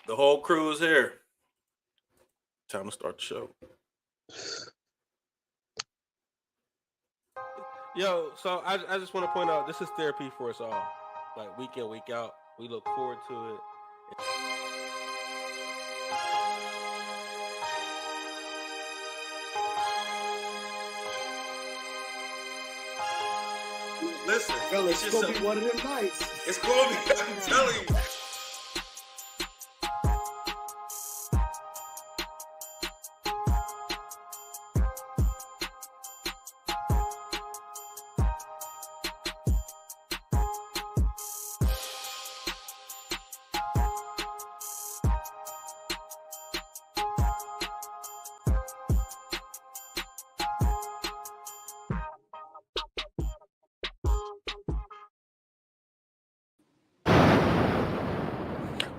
The whole crew is here. Time to start the show. Yo, so I just want to point out this is therapy for us all. Like week in, week out. We look forward to it. Listen, fellas, it's gonna be one of them nights. It's gonna be, I'm telling you.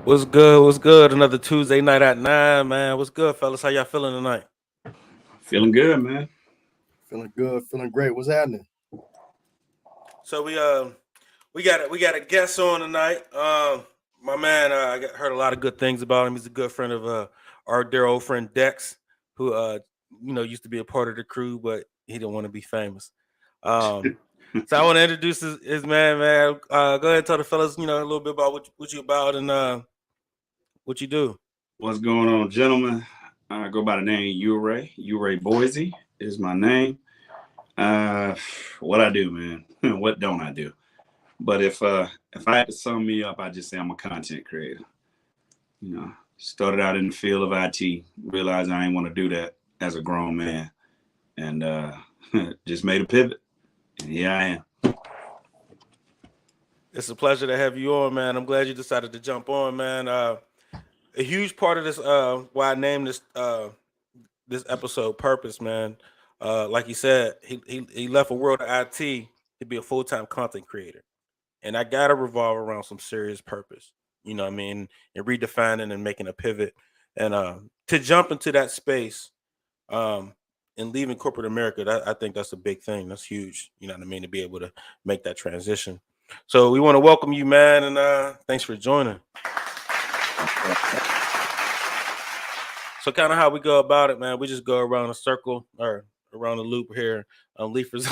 What's good? What's good? Another Tuesday night at 9, man. What's good, fellas? How y'all feeling tonight? Feeling good, man. Feeling good, feeling great. What's happening? So we got a guest on tonight. My man, I heard a lot of good things about him. He's a good friend of our dear old friend Dex, who used to be a part of the crew, but he didn't want to be famous. So I want to introduce his man. Go ahead and tell the fellas, a little bit about what you about and what you do. What's going on, gentlemen? I go by the name Uray. Uray Boise is my name. What I do, man. What don't I do? But if I had to sum me up, I'd just say I'm a content creator. Started out in the field of IT, realized I didn't want to do that as a grown man, and just made a pivot. And here I am. It's a pleasure to have you on, man. I'm glad you decided to jump on, man. A huge part of this, why I named this episode "Purpose," man. Like you said, he left a world of IT to be a full-time content creator, and I gotta revolve around some serious purpose. You know what I mean? And redefining and making a pivot, and to jump into that space, and leaving corporate America, I think that's a big thing. That's huge. You know what I mean? To be able to make that transition. So we want to welcome you, man, and thanks for joining. So kind of how we go about it, man. We just go around a circle or around the loop here. Leifer's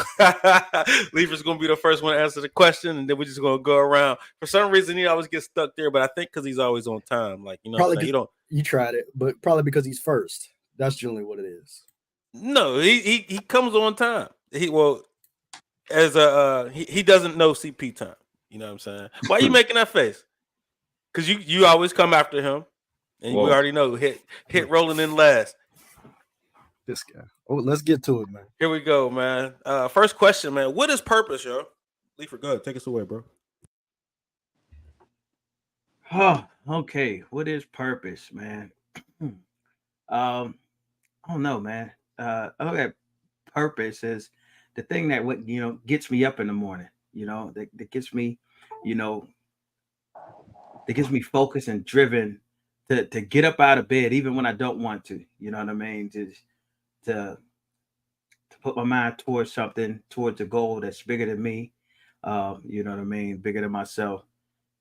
gonna be the first one to answer the question, and then we're just gonna go around. For some reason, he always gets stuck there, but I think because he's always on time. Like probably you tried it, but probably because he's first. That's generally what it is. No, he comes on time. He doesn't know CP time. You know what I'm saying? Why are you making that face? Because you always come after him, and we already know hit rolling in last. This guy. Oh, let's get to it, man. Here we go, man. First question, man. What is purpose, yo? Leifer, go ahead. Take us away, bro. Oh, okay. What is purpose, man? I don't know, man. Okay. Purpose is the thing that gets me up in the morning, that gets me, that gets me focused and driven to get up out of bed, even when I don't want to, you know what I mean? To put my mind towards something, towards a goal that's bigger than me, you know what I mean? Bigger than myself,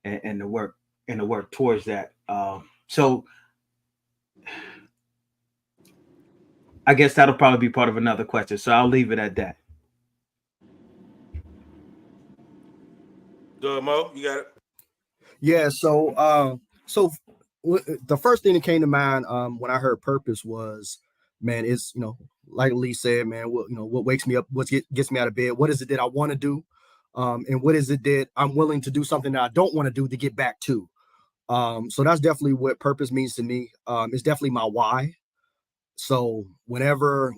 and the work towards that. So I guess that'll probably be part of another question. So I'll leave it at that. Mo, you got it. Yeah. So the first thing that came to mind when I heard purpose was, man, is like Lee said, man, what wakes me up, what gets me out of bed, what is it that I want to do, and what is it that I'm willing to do something that I don't want to do to get back to. So that's definitely what purpose means to me. It's definitely my why. So whenever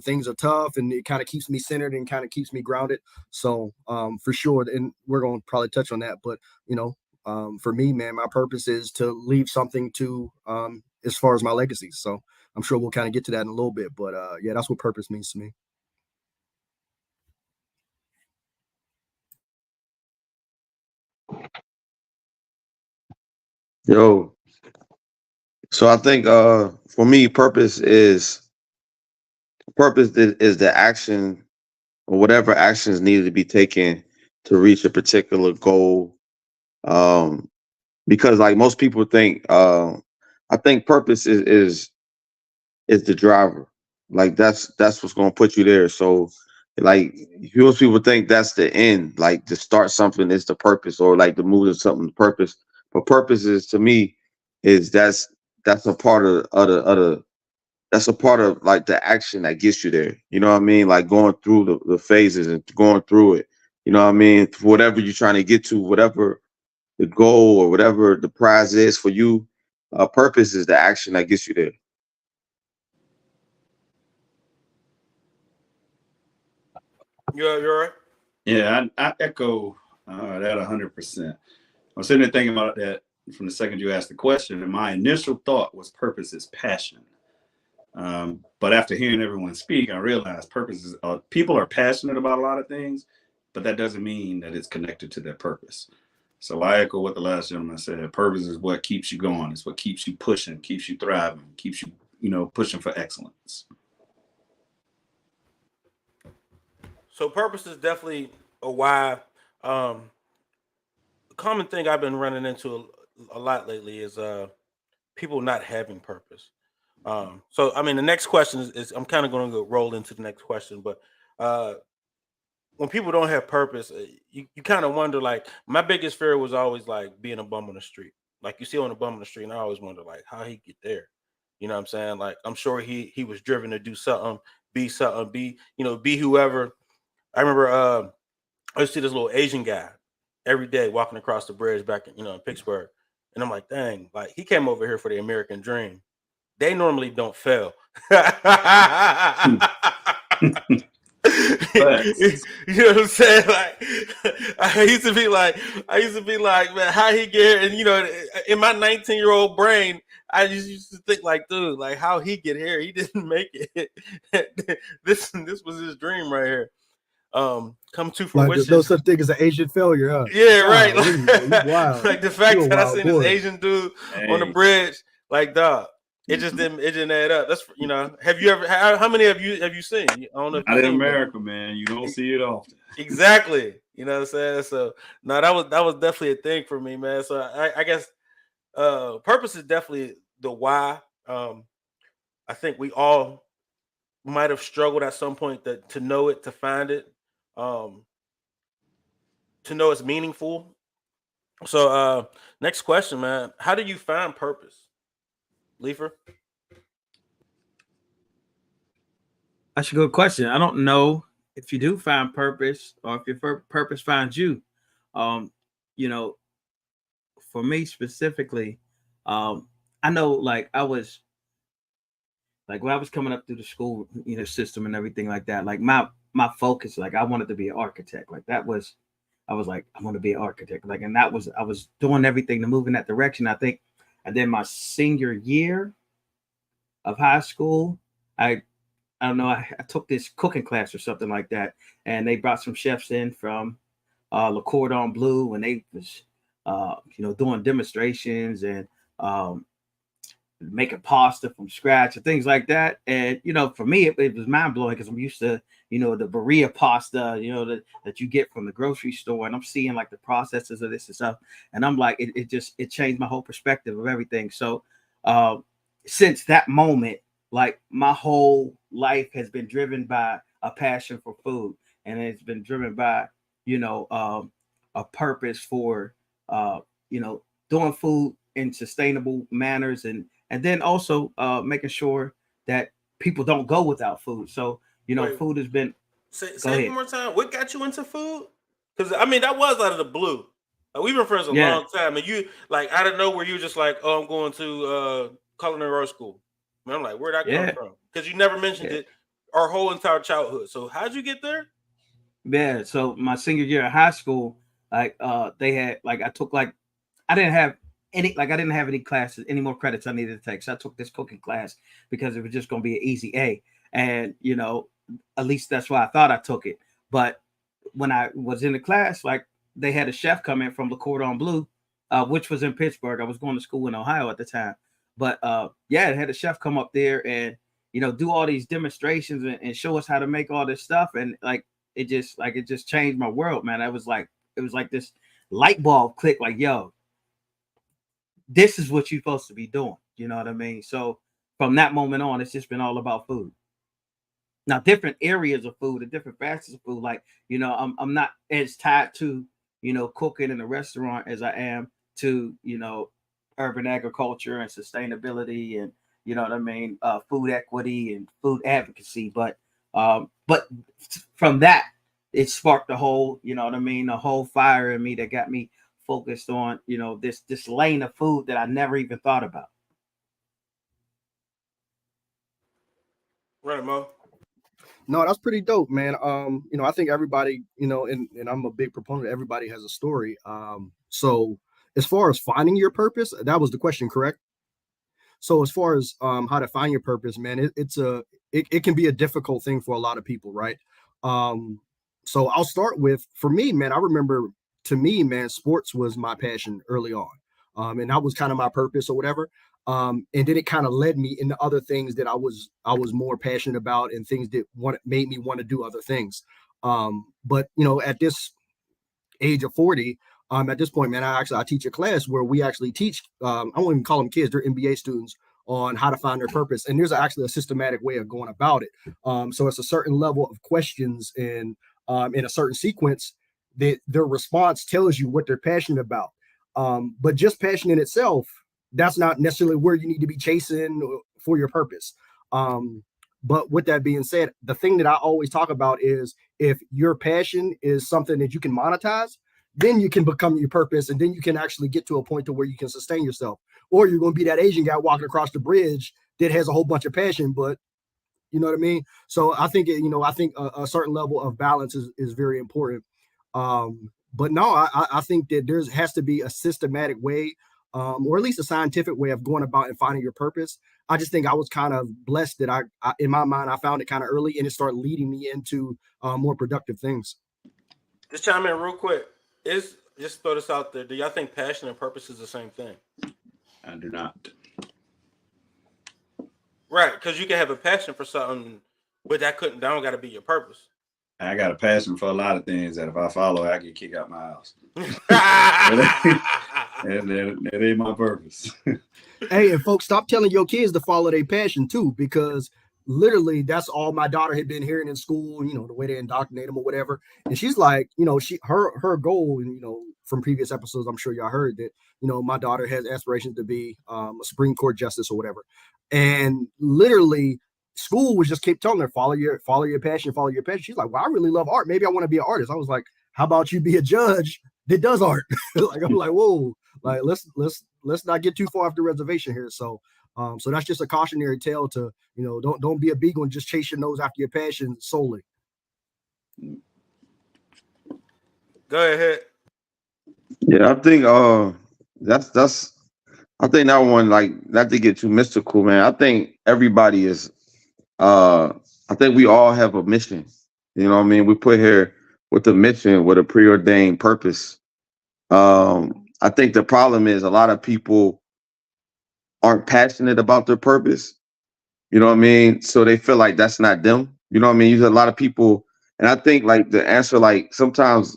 things are tough, and it kind of keeps me centered and kind of keeps me grounded. So for sure, and we're going to probably touch on that, but for me, man, my purpose is to leave something to as far as my legacy. So I'm sure we'll kind of get to that in a little bit, but yeah, that's what purpose means to me. Yo, so I think for me, purpose is the action or whatever actions needed to be taken to reach a particular goal. Because like most people think I think purpose is the driver. Like that's what's gonna put you there. So like most people think that's the end, like to start something is the purpose, or like to move to something purpose. But purpose is to me is that's a part of the that's a part of like the action that gets you there. You know what I mean? Like going through the phases and going through it. You know what I mean? Whatever you're trying to get to, whatever the goal or whatever the prize is for you, purpose is the action that gets you there. You're right. Yeah, I echo that 100%. I was sitting there thinking about that from the second you asked the question, and my initial thought was purpose is passion. But after hearing everyone speak, I realized purpose is people are passionate about a lot of things, but that doesn't mean that it's connected to their purpose. So I echo what the last gentleman said. Purpose is what keeps you going. It's what keeps you pushing, keeps you thriving, keeps you, pushing for excellence. So purpose is definitely a why. A common thing I've been running into a lot lately is people not having purpose. So I mean, the next question is I'm kind of going to roll into the next question, but when people don't have purpose, you kind of wonder. Like my biggest fear was always like being a bum on the street. Like you see on a bum on the street, and I always wonder like how he get there. You know what I'm saying? Like I'm sure he was driven to do something, be whoever. I remember I used to see this little Asian guy every day walking across the bridge back in Pittsburgh, and I'm like, dang, like he came over here for the American dream. They normally don't fail. You know what I'm saying? Like I used to be like, man, how he get here? And in my 19-year-old brain, I just used to think like, dude, like how he get here? He didn't make it. This was his dream right here. Come to Like fruition. there's no such thing as an Asian failure, huh? Yeah, right. You wild. Like the fact You a that I wild seen boy. this Asian dude on the bridge, like dog, it didn't add up. That's have you ever? How many have you seen? I don't know if Not you've in seen America, man. You don't see it often. exactly. You know what I'm saying? So no, that was definitely a thing for me, man. So I guess purpose is definitely the why. I think we all might have struggled at some point to know it, to find it, to know it's meaningful. So next question, man. How do you find purpose? Leifer? That's a good question. I don't know if you do find purpose or if your purpose finds you. Um, you know, for me specifically, I know like I was like when I was coming up through the school, system and everything like that, like my focus, like I wanted to be an architect. Like that was I was like, I want to be an architect. Like, and I was doing everything to move in that direction. I think and then my senior year of high school, I don't know, I took this cooking class or something like that, and they brought some chefs in from Le Cordon Bleu, and they was doing demonstrations and making pasta from scratch and things like that. And for me, it was mind blowing because I'm used to the Berea pasta, that you get from the grocery store, and I'm seeing like the processes of this and stuff, and I'm like, it changed my whole perspective of everything. So since that moment, like my whole life has been driven by a passion for food, and it's been driven by a purpose for doing food in sustainable manners, and then also making sure that people don't go without food. So Wait, food has been. Say ahead. it one more time. What got you into food? Because I mean, that was out of the blue. We've been friends a Yeah. long time, and you like out of nowhere, you were just like, "Oh, I'm going to culinary art school." And I'm like, "Where'd that come from?" Because you never mentioned it our whole entire childhood. So how'd you get there? Yeah. So my senior year of high school, like they had like I took like I didn't have any classes, any more credits I needed to take. So I took this cooking class because it was just going to be an easy A. And, at least that's why I thought I took it. But when I was in the class, like they had a chef come in from Le Cordon Bleu, which was in Pittsburgh. I was going to school in Ohio at the time. But it had a chef come up there and, do all these demonstrations and show us how to make all this stuff. And it just changed my world, man. It was like this light bulb click, like, yo, this is what you're supposed to be doing. You know what I mean? So from that moment on, it's just been all about food. Now, different areas of food and different facets of food, like, you know, I'm not as tied to, you know, cooking in a restaurant as I am to, you know, urban agriculture and sustainability and, you know what I mean, food equity and food advocacy. But from that, it sparked the whole, you know what I mean, the whole fire in me that got me focused on, you know, this lane of food that I never even thought about. Right, Mo. No, that's pretty dope, man. You know, I think everybody, you know, and I'm a big proponent, everybody has a story. So as far as finding your purpose, that was the question, correct? So as far as how to find your purpose, man, it can be a difficult thing for a lot of people, right? So I'll start with, for me, man, I remember, to me, man, sports was my passion early on. And that was kind of my purpose or whatever. And then it kind of led me into other things that I was more passionate about, and things that made me want to do other things. But you know, at this age of 40, at this point, man, I teach a class where we actually teach, I won't even call them kids, they're MBA students, on how to find their purpose. And there's actually a systematic way of going about it. So it's a certain level of questions and in a certain sequence that their response tells you what they're passionate about. But just passion in itself, that's not necessarily where you need to be chasing for your purpose. But with that being said, the thing that I always talk about is, if your passion is something that you can monetize, then you can become your purpose, and then you can actually get to a point to where you can sustain yourself. Or you're going to be that Asian guy walking across the bridge that has a whole bunch of passion, but you know what I mean? So I think, I think a certain level of balance is very important. But no, I think that has to be a systematic way, or at least a scientific way of going about and finding your purpose. I just think I was kind of blessed that I in my mind, I found it kind of early, and it started leading me into more productive things. Just chime in real quick. Just throw this out there. Do y'all think passion and purpose is the same thing? I do not. Right, because you can have a passion for something, but that don't got to be your purpose. I got a passion for a lot of things that if I follow, I get kicked out my house. And that ain't my purpose. Hey, and folks, stop telling your kids to follow their passion too, because literally that's all my daughter had been hearing in school, you know, the way they indoctrinate them or whatever. And she's like, you know, her goal, and you know, from previous episodes, I'm sure y'all heard that, you know, my daughter has aspirations to be a Supreme Court justice or whatever. And literally school was just keep telling her, follow your passion, follow your passion. She's like, well, I really love art. Maybe I want to be an artist. I was like, how about you be a judge that does art? Like, I'm like, whoa, like let's not get too far off the reservation here. So so that's just a cautionary tale to, you know, don't be a beagle and just chase your nose after your passion solely. Go ahead. Yeah, I think that's I think that one, like, not to get too mystical, man. I think everybody is I think we all have a mission. You know what I mean? We put here with a mission, with a preordained purpose. I think the problem is a lot of people aren't passionate about their purpose. You know what I mean? So they feel like that's not them. You know what I mean? A lot of people, and I think like the answer, like sometimes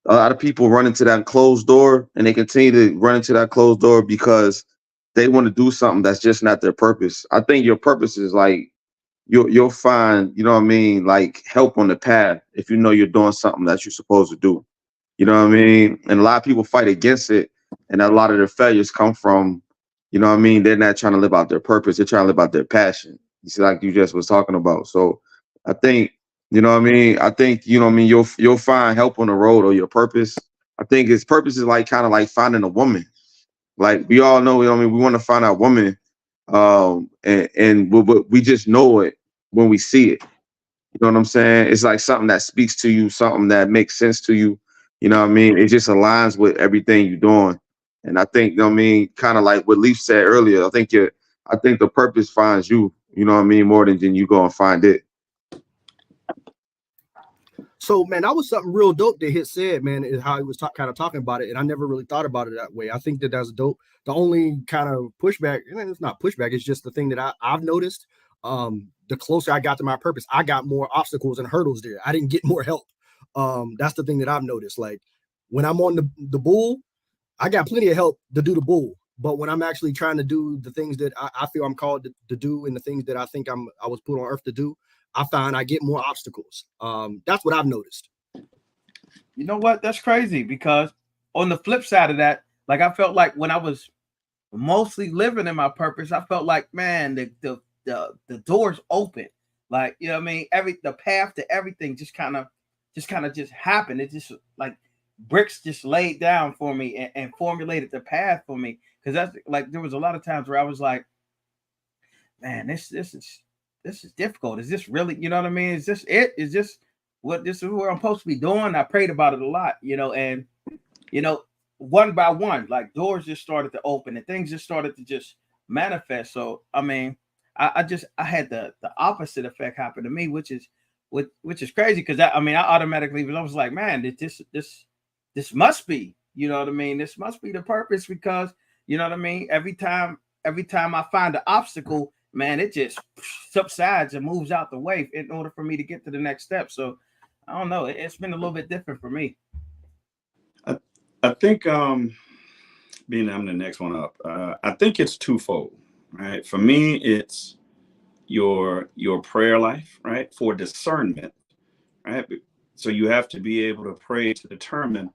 a lot of people run into that closed door, and they continue to run into that closed door because they want to do something that's just not their purpose. I think your purpose is like you'll find, you know what I mean, like help on the path if you know you're doing something that you're supposed to do. You know what I mean? And a lot of people fight against it, and a lot of their failures come from, you know what I mean, they're not trying to live out their purpose, they're trying to live out their passion. You see, like you just was talking about. So I think, you know what I mean? I think, you know what I mean, you'll find help on the road or your purpose. I think his purpose is like kind of like finding a woman. Like we all know, you know what I mean, we want to find our woman. And we just know it when we see it. You know what I'm saying? It's like something that speaks to you, something that makes sense to you. You know what I mean? It just aligns with everything you're doing. And I think, you know what I mean, kind of like what Leaf said earlier, I think the purpose finds you, you know what I mean, more than you go and find it. So, man, that was something real dope that Hit said, man, is how he was kind of talking about it. And I never really thought about it that way. I think that's dope. The only kind of pushback, and it's not pushback, it's just the thing that I've noticed. The closer I got to my purpose, I got more obstacles and hurdles there. I didn't get more help. That's the thing that I've noticed. Like when I'm on the bull, I got plenty of help to do the bull. But when I'm actually trying to do the things that I feel I'm called to do, and the things that I think I was put on earth to do, I find I get more obstacles. That's what I've noticed. You know what? That's crazy, because on the flip side of that, like, I felt like when I was mostly living in my purpose, I felt like, man, the doors open. Like, you know what I mean? The path to everything just kind of happened. It just like bricks just laid down for me and formulated the path for me. Because that's like, there was a lot of times where I was like, man, this is difficult. Is this really, you know what I mean? Is this it? Is this what I'm supposed to be doing? I prayed about it a lot, and one by one, like, doors just started to open and things just started to just manifest. So I mean, I had the opposite effect happen to me, which is crazy, because I automatically I was like, man, this must be, you know what I mean? This must be the purpose, because you know what I mean? Every time I find an obstacle, man, it just subsides and moves out the way in order for me to get to the next step. So I don't know. It's been a little bit different for me. I think being I'm the next one up, I think it's twofold, right? For me, it's your prayer life, right? For discernment, right? So you have to be able to pray to determine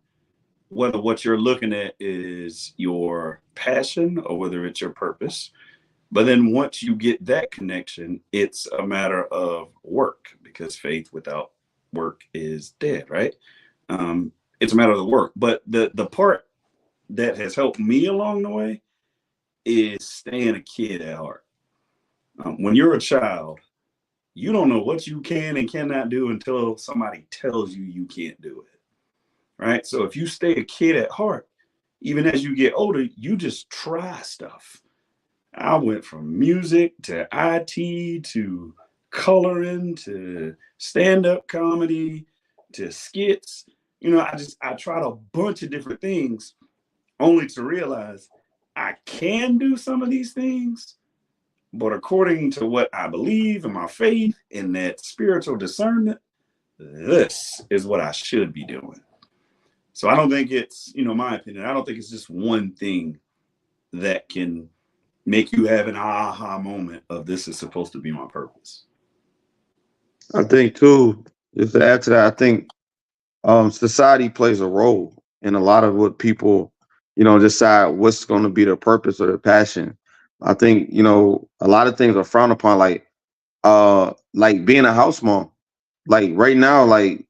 whether what you're looking at is your passion or whether it's your purpose. But then once you get that connection, it's a matter of work, because faith without work is dead, right? It's a matter of the work. But the part that has helped me along the way is staying a kid at heart. When you're a child, you don't know what you can and cannot do until somebody tells you you can't do it, right? So if you stay a kid at heart, even as you get older, you just try stuff. I went from music to IT to coloring to stand-up comedy to skits. I tried a bunch of different things, only to realize I can do some of these things, but according to what I believe in my faith and that spiritual discernment, this is what I should be doing. So I don't think it's, my opinion, I don't think it's just one thing that can make you have an aha moment of this is supposed to be my purpose. I think too, just to add to that, I think society plays a role in a lot of what people, decide what's going to be their purpose or their passion. I think, a lot of things are frowned upon, like being a house mom. Like right now, like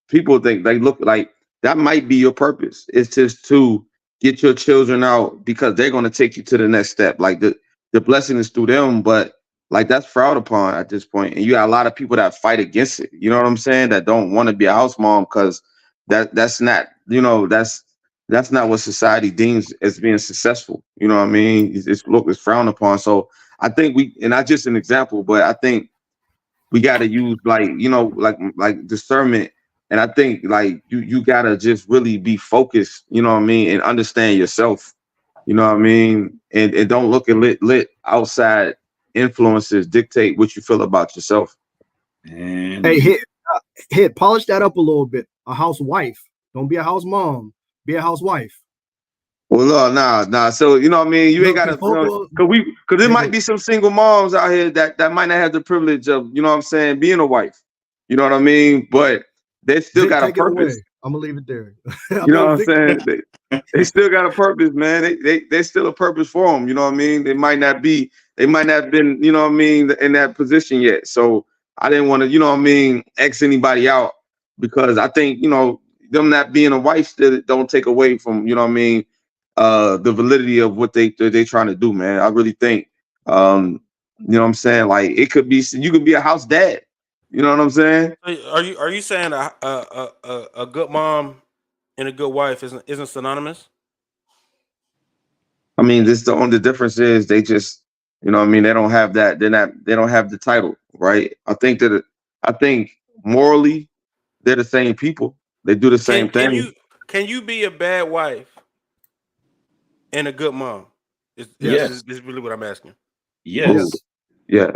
people think they look like that might be your purpose. It's just to get your children out because they're going to take you to the next step. Like the blessing is through them, but like that's frowned upon at this point. And you got a lot of people that fight against it. You know what I'm saying? That don't want to be a house mom because that's not, that's not what society deems as being successful. You know what I mean? It's frowned upon. So I think and not just an example, but I think we got to use like discernment. And I think like you got to just really be focused, you know what I mean? And understand yourself, you know what I mean? And don't look at lit outside influences dictate what you feel about yourself. And hey, hit polish that up a little bit. A housewife. Don't be a house mom. Be a housewife. Well, nah. So you know what I mean. You ain't got to, because there might be some single moms out here that might not have the privilege of, you know what I'm saying, being a wife. You know what I mean? But they still got a purpose. I'm gonna leave it there. You know what I'm saying? They still got a purpose, man. They still a purpose for them. You know what I mean? They might not have been, you know what I mean, in that position yet. So I didn't want to, you know what I mean, X anybody out, because I think, them not being a wife still don't take away from, you know what I mean, the validity of what they trying to do, man. I really think, you know what I'm saying? Like it could be, you could be a house dad. You know what I'm saying? Are you saying a good mom and a good wife isn't synonymous? I mean, the only difference is they just, you know what I mean, they don't have that. They don't have the title, right? I think morally they're the same people. They do the same thing. Can you be a bad wife and a good mom? Yes. This is really what I'm asking. Yes. Yeah.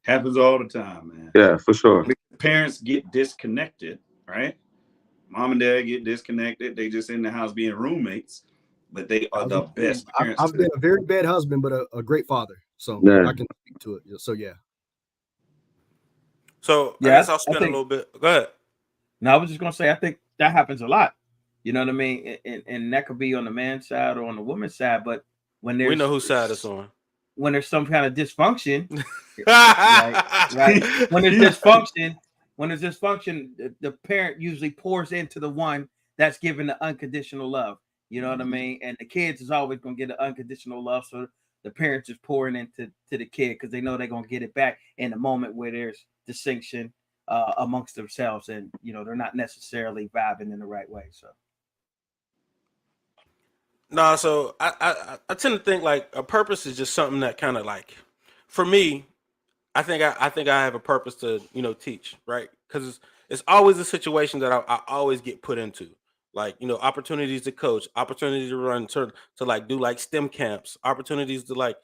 Happens all the time, man. Yeah, for sure. Parents get disconnected, right? Mom and dad get disconnected. They just in the house being roommates. but they are the best parents. I've been a very bad husband, but a great father. So Yeah. I can speak to it. So yeah. So Yeah, I guess I'll I spend a think- little bit. Go ahead. No, I was just gonna say I think that happens a lot. You know what I mean? And that could be on the man's side or on the woman's side. But when there's We know whose side it's on. when there's some kind of dysfunction, right? When there's dysfunction, the parent usually pours into the one that's giving the unconditional love. You know what I mean? And the kids is always gonna get the unconditional love, so the parents is pouring into the kid because they know they're gonna get it back in the moment where there's distinction amongst themselves, and you know they're not necessarily vibing in the right way. So No, so I tend to think like a purpose is just something that kind of like, for me, I think I have a purpose to teach, right? Because it's always a situation that I always get put into, like opportunities to coach, opportunities to run to like do like STEM camps, opportunities to like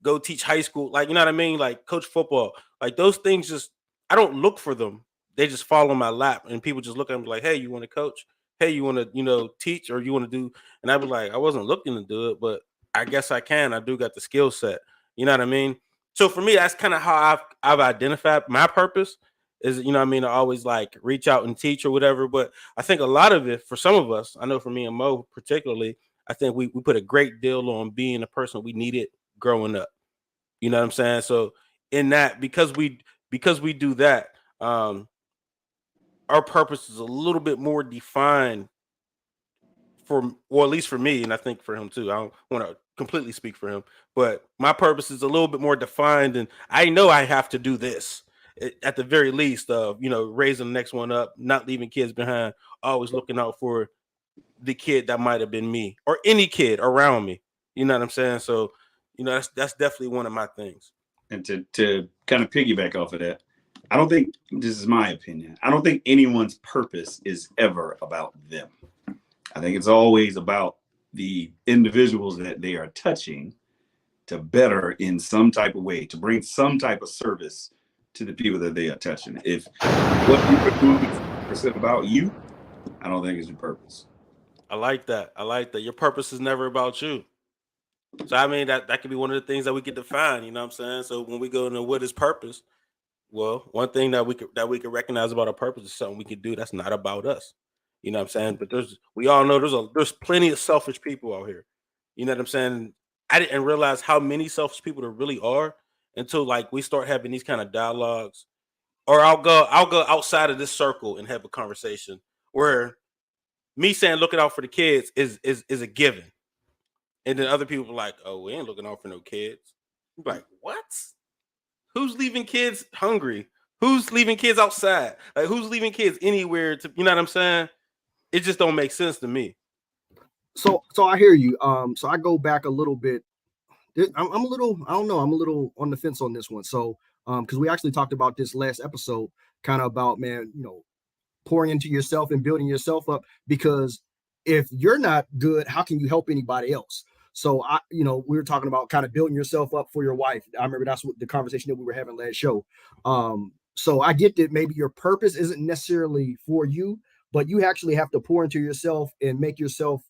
go teach high school, like you know what I mean, like coach football, like those things just I don't look for them, they just fall on my lap, and people just look at me like, hey, you want to coach? Hey, you want to teach, or you want to do? And I'd be like, I wasn't looking to do it, but I guess I can. I do got the skill set. You know what I mean? So for me, that's kind of how I've identified my purpose is, what I mean, to always like reach out and teach or whatever. But I think a lot of it for some of us, I know for me and Mo particularly, I think we put a great deal on being the person we needed growing up. You know what I'm saying? So in that, because we do that, our purpose is a little bit more defined or at least for me, and I think for him too. I don't want to completely speak for him, but my purpose is a little bit more defined, and I know I have to do this at the very least of raising the next one up, not leaving kids behind, always looking out for the kid that might have been me or any kid around me. You know what I'm saying? So that's definitely one of my things. And to kind of piggyback off of that, I don't think, this is my opinion, I don't think anyone's purpose is ever about them. I think it's always about the individuals that they are touching to better in some type of way, to bring some type of service to the people that they are touching. If what you are doing is about you, I don't think it's your purpose. I like that. Your purpose is never about you. So I mean that could be one of the things that we could define, you know what I'm saying? So when we go into what is purpose, well, one thing that we could recognize about our purpose is something we could do that's not about us. You know what I'm saying? But we all know there's plenty of selfish people out here. You know what I'm saying? I didn't realize how many selfish people there really are until like we start having these kind of dialogues. Or I'll go outside of this circle and have a conversation where me saying looking out for the kids is a given. And then other people are like, oh, we ain't looking out for no kids. I'm like, what? Who's leaving kids hungry? Who's leaving kids outside? Like, who's leaving kids anywhere to, you know what I'm saying? It just don't make sense to me. So I hear you. So I go back a little bit. I'm a little, I don't know, I'm a little on the fence on this one. So because we actually talked about this last episode, kind of about, man, pouring into yourself and building yourself up, because if you're not good, how can you help anybody else? So we were talking about kind of building yourself up for your wife. I remember that's what the conversation that we were having last show. So I get that maybe your purpose isn't necessarily for you, but you actually have to pour into yourself and make yourself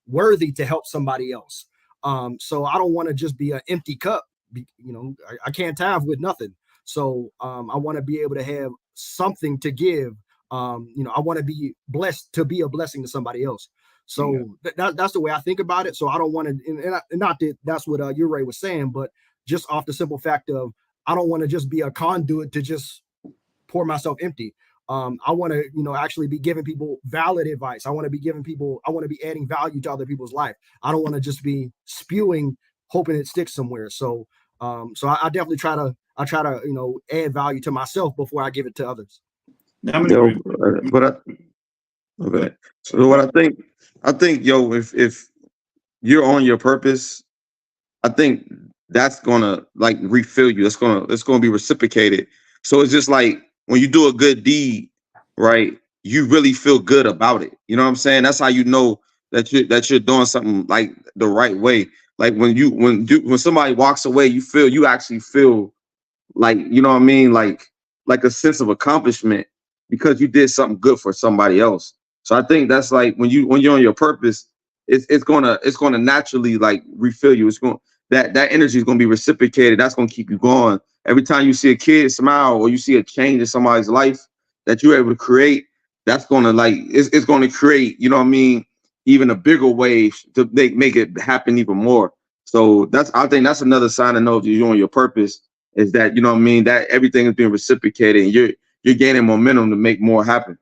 worthy to help somebody else. So I don't want to just be an empty cup. I can't tithe with nothing. So I want to be able to have something to give. I want to be blessed to be a blessing to somebody else. So that's the way I think about it. So I don't want to, and not that that's what Ure was saying, but just off the simple fact of I don't want to just be a conduit to just pour myself empty. I want to, actually be giving people valid advice. I want to be adding value to other people's life. I don't want to just be spewing, hoping it sticks somewhere. So I definitely try to, add value to myself before I give it to others. Okay. So what I think, if you're on your purpose, I think that's gonna like refill you. It's gonna be reciprocated. So it's just like when you do a good deed, right? You really feel good about it. You know what I'm saying? That's how you know that you're doing something like the right way. Like when somebody walks away, you actually feel like, you know what I mean? Like a sense of accomplishment because you did something good for somebody else. So I think that's like when you're on your purpose, it's gonna naturally like refill you. It's going that energy is gonna be reciprocated. That's gonna keep you going. Every time you see a kid smile or you see a change in somebody's life that you're able to create, that's gonna like it's gonna create, you know what I mean, even a bigger wave to make it happen even more. So I think that's another sign to know if you're on your purpose is that, you know what I mean, that everything is being reciprocated and you're gaining momentum to make more happen.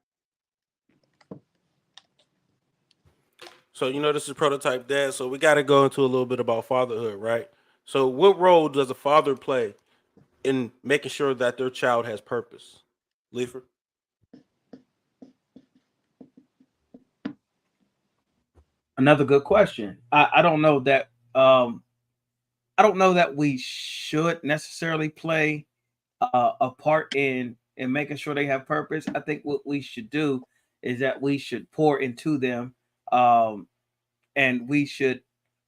So, you know, this is Prototype Dad. So we got to go into a little bit about fatherhood, right? So what role does a father play in making sure that their child has purpose? Leifer? Another good question. I don't know that I don't know that we should necessarily play a part in making sure they have purpose. I think what we should do is that we should pour into them, and we should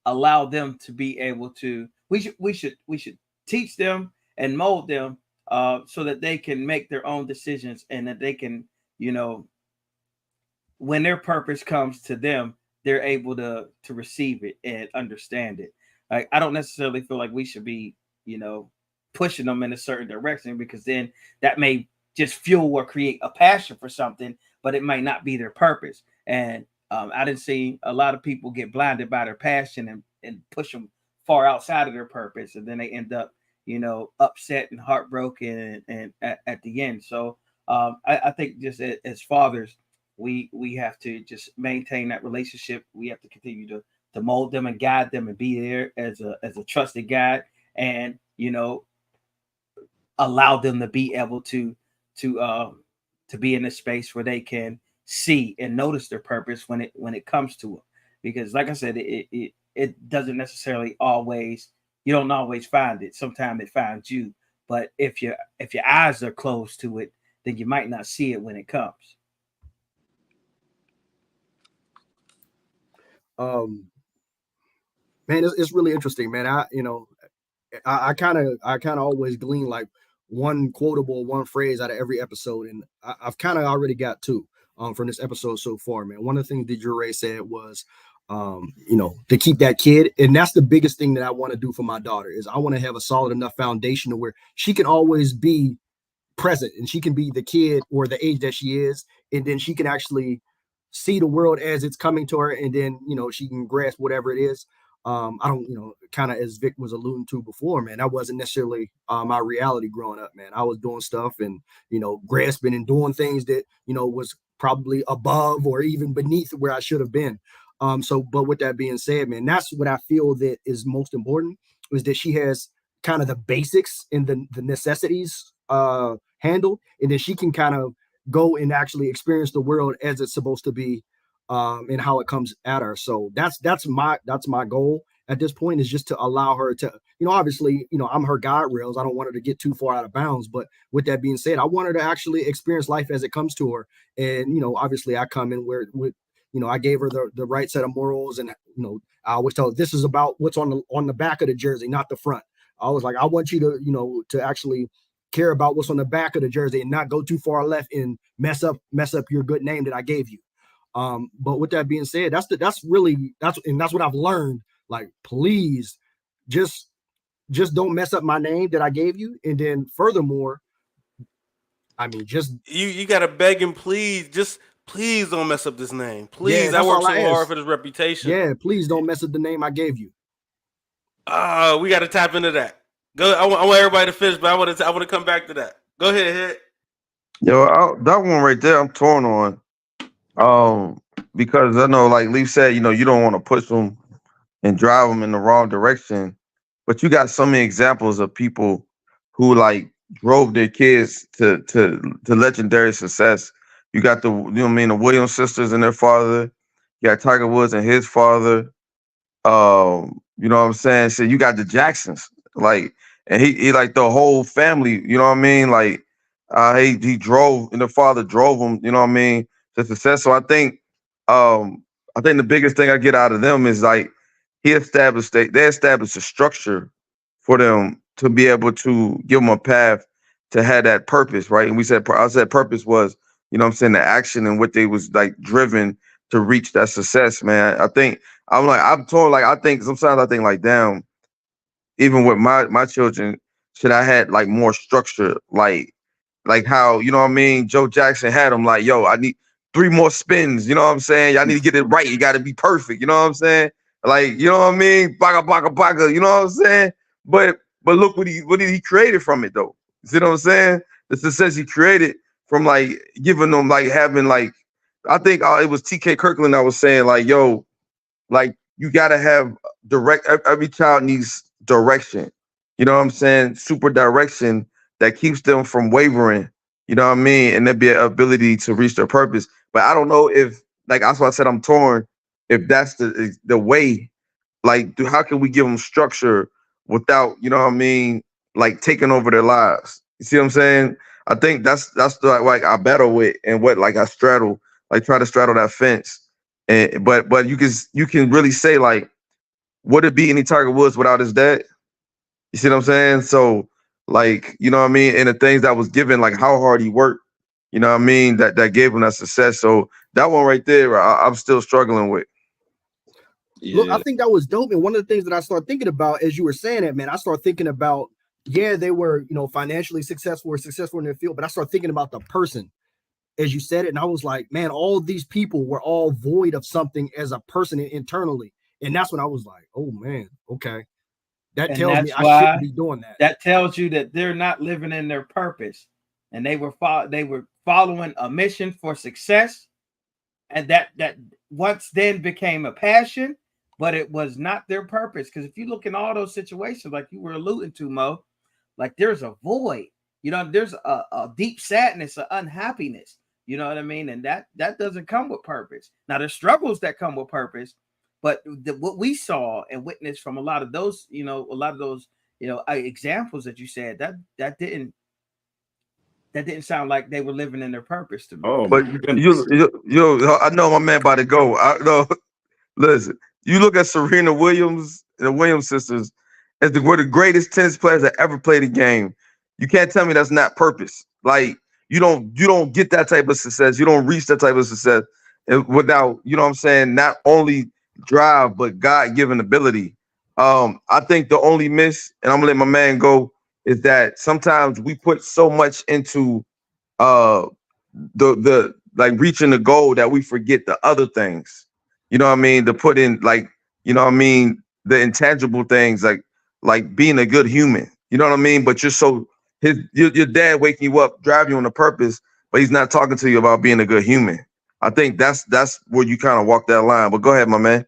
allow them to be able to. We should teach them and mold them so that they can make their own decisions and that they can, you know, when their purpose comes to them, they're able to receive it and understand it. Like, I don't necessarily feel like we should be, you know, pushing them in a certain direction, because then that may just fuel or create a passion for something, but it might not be their purpose. And I didn't see a lot of people get blinded by their passion and push them far outside of their purpose, and then they end up, you know, upset and heartbroken and at the end. So I think just as fathers, we have to just maintain that relationship. We have to continue to mold them and guide them and be there as a trusted guide, and, you know, allow them to be able to be in a space where they can see and notice their purpose when it comes to them. Because like I said, it doesn't necessarily always, you don't always find it. Sometimes it finds you. But if your eyes are closed to it, then you might not see it when it comes. Man, it's really interesting, man. I kind of always glean like one quotable, one phrase out of every episode, and I've kind of already got two from this episode so far, man. One of the things that Jure said was, you know, to keep that kid, and that's the biggest thing that I want to do for my daughter is I want to have a solid enough foundation to where she can always be present and she can be the kid or the age that she is, and then she can actually see the world as it's coming to her, and then, you know, she can grasp whatever it is. I don't, you know, kind of as Vic was alluding to before, man, that wasn't necessarily my reality growing up, man. I was doing stuff and, you know, grasping and doing things that, you know, was probably above or even beneath where I should have been. But with that being said, man, that's what I feel that is most important, is that she has kind of the basics and the necessities handled, and then she can kind of go and actually experience the world as it's supposed to be, and how it comes at her. So that's my goal at this point, is just to allow her to, you know, obviously, you know, I'm her guide rails. I don't want her to get too far out of bounds, but with that being said, I want her to actually experience life as it comes to her. And, you know, obviously I come in with, you know, I gave her the right set of morals, and, you know, I always tell her this is about what's on the back of the jersey, not the front. I was like, I want you to, you know, to actually care about what's on the back of the jersey and not go too far left and mess up your good name that I gave you. But with that being said, that's what I've learned. Like, please just don't mess up my name that I gave you. And then furthermore, I mean, just you gotta beg and please, just please don't mess up this name. Please, Yeah, I work that's all so I hard ask. for this reputation. yeah, please don't mess up the name I gave you. We gotta tap into that. Go. I want everybody to finish, but I want to come back to that. Go ahead, hit. Yo, that one right there, I'm torn on. Because I know, like Leaf said, you know, you don't want to push them and drive them in the wrong direction, but you got so many examples of people who like drove their kids to legendary success. You got the, you know what I mean, the Williams sisters and their father. You got Tiger Woods and his father. You know what I'm saying? So you got the Jacksons, like, and he like the whole family. You know what I mean? Like, he drove, and the father drove him. You know what I mean, to success. So I think the biggest thing I get out of them is like they established a structure for them to be able to give them a path to have that purpose, right? And I said purpose was, you know what I'm saying, the action and what they was like driven to reach that success, man. I think I'm torn. Like, sometimes I think like, damn, even with my children, should I had like more structure, like how, you know what I mean? Joe Jackson had them like, yo, I need 3 more spins. You know what I'm saying? Y'all need to get it right. You got to be perfect. You know what I'm saying? Like, you know what I mean? Baka baka baka. You know what I'm saying? But look what he created from it though. You see what I'm saying? The success he created from like giving them like having like, I think it was TK Kirkland that was saying like, yo, like you gotta have every child needs direction. You know what I'm saying? Super direction that keeps them from wavering. You know what I mean? And there be an ability to reach their purpose. But I don't know if, like, that's why I said I'm torn. If that's the way, like, how can we give them structure without, you know what I mean, like taking over their lives? You see what I'm saying? I think that's the like I battle with, and what like I straddle, like try to straddle that fence. And but you can really say like, would it be any Tiger Woods without his dad? You see what I'm saying? So like, you know what I mean? And the things that was given, like how hard he worked, you know what I mean? That gave him that success. So that one right there, I'm still struggling with. Look, I think that was dope. And one of the things that I started thinking about as you were saying it, man, I started thinking about, yeah, they were, you know, financially successful or successful in their field, but I started thinking about the person as you said it. And I was like, man, all these people were all void of something as a person internally. And that's when I was like, oh man, okay. That tells me I shouldn't be doing that. That tells you that they're not living in their purpose, and they were following a mission for success, and that once then became a passion, but it was not their purpose. Because if you look in all those situations, like you were alluding to, Mo, like there's a void. You know, there's a deep sadness, an unhappiness. You know what I mean? And that doesn't come with purpose. Now, there's struggles that come with purpose. But what we saw and witnessed from a lot of those, examples that you said, that didn't sound like they were living in their purpose to me. Oh, but you I know my man about to go. I know. Listen, you look at Serena Williams and the Williams sisters as one of the greatest tennis players that ever played the game. You can't tell me that's not purpose. Like you don't get that type of success. You don't reach that type of success without, you know what I'm saying, not only drive but God-given ability. I think the only miss, and I'm gonna let my man go, is that sometimes we put so much into the like reaching the goal that we forget the other things. You know what I mean? To put in like, you know what I mean, the intangible things like being a good human. You know what I mean? But you're so your dad waking you up, driving you on a purpose, but he's not talking to you about being a good human. I think that's where you kind of walk that line. But go ahead, my man.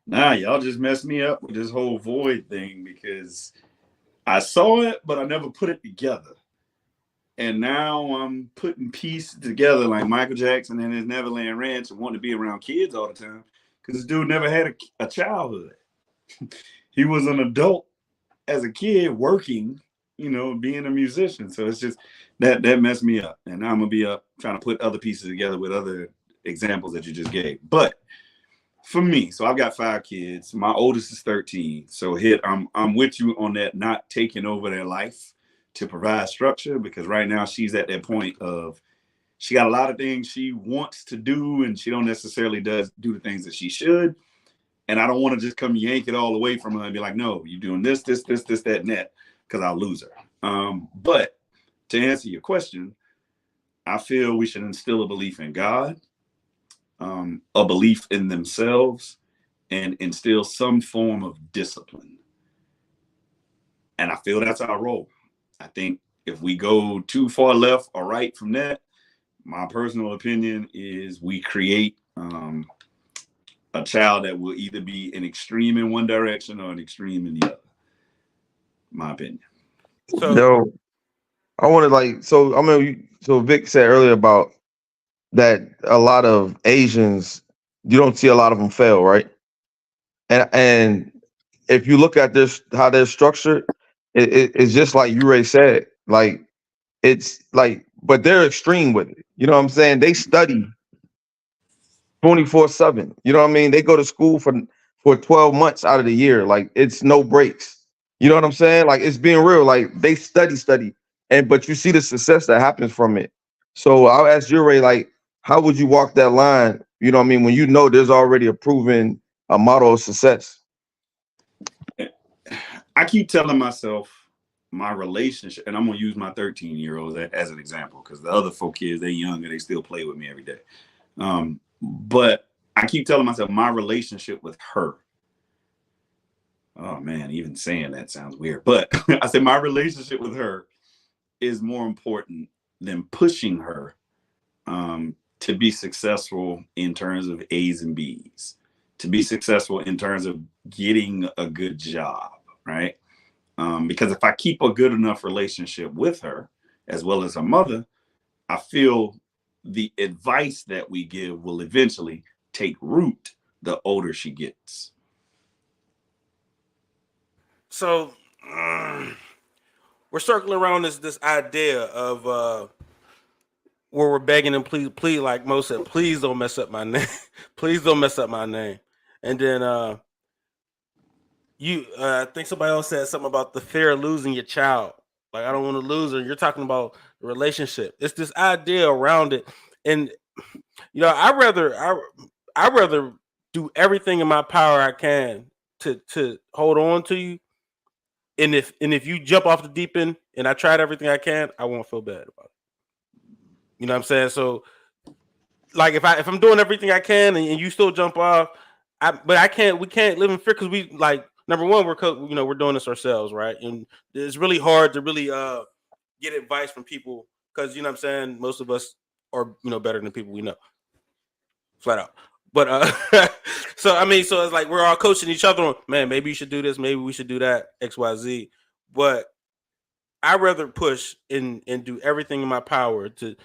Nah, y'all just messed me up with this whole void thing because I saw it, but I never put it together. And now I'm putting pieces together like Michael Jackson and his Neverland Ranch and wanting to be around kids all the time because this dude never had a childhood. He was an adult as a kid working, you know, being a musician. So it's just that messed me up. And now I'm going to be up trying to put other pieces together with other examples that you just gave. But for me, so I've got 5 kids. My oldest is 13. So I'm with you on that, not taking over their life to provide structure, because right now she's at that point of she got a lot of things she wants to do and she don't necessarily do the things that she should. And I don't want to just come yank it all away from her and be like, no, you're doing this, that, and that, because I'll lose her. But to answer your question, I feel we should instill a belief in God, a belief in themselves, and instill some form of discipline. And I feel that's our role. I think if we go too far left or right from that, my personal opinion is we create a child that will either be an extreme in one direction or an extreme in the other. My opinion. So I want to so Vic said earlier about that a lot of Asians, you don't see a lot of them fail, right? And if you look at this, how they're structured, it's just like Ure said, like it's like, but they're extreme with it. You know what I'm saying? They study 24/7. You know what I mean? They go to school for 12 months out of the year. Like it's no breaks. You know what I'm saying? Like it's being real. Like they study, but you see the success that happens from it. So I'll ask Ure, like, how would you walk that line? You know what I mean? When you know there's already a proven a model of success? I keep telling myself my relationship, and I'm gonna use my 13-year-old as an example because the other 4 kids, they're younger, they still play with me every day. But I keep telling myself my relationship with her. Oh man, even saying that sounds weird. But I said my relationship with her is more important than pushing her to be successful in terms of A's and B's, to be successful in terms of getting a good job, right? Because if I keep a good enough relationship with her, as well as her mother, I feel the advice that we give will eventually take root the older she gets. So we're circling around this idea of where we're begging and please, like Mo said, please don't mess up my name. Please don't mess up my name. And then I think somebody else said something about the fear of losing your child. Like, I don't want to lose her. You're talking about the relationship. It's this idea around it. And I rather do everything in my power I can to hold on to you. And if you jump off the deep end and I tried everything I can, I won't feel bad about it. You know what I'm saying? So, like, if I'm doing everything I can and you still jump off, we can't live in fear because we, like, number one, we're doing this ourselves, right? And it's really hard to really get advice from people because, you know what I'm saying, most of us are better than people we know, flat out. But so it's like we're all coaching each other on, man, maybe you should do this, maybe we should do that, XYZ. But I'd rather push and do everything in my power to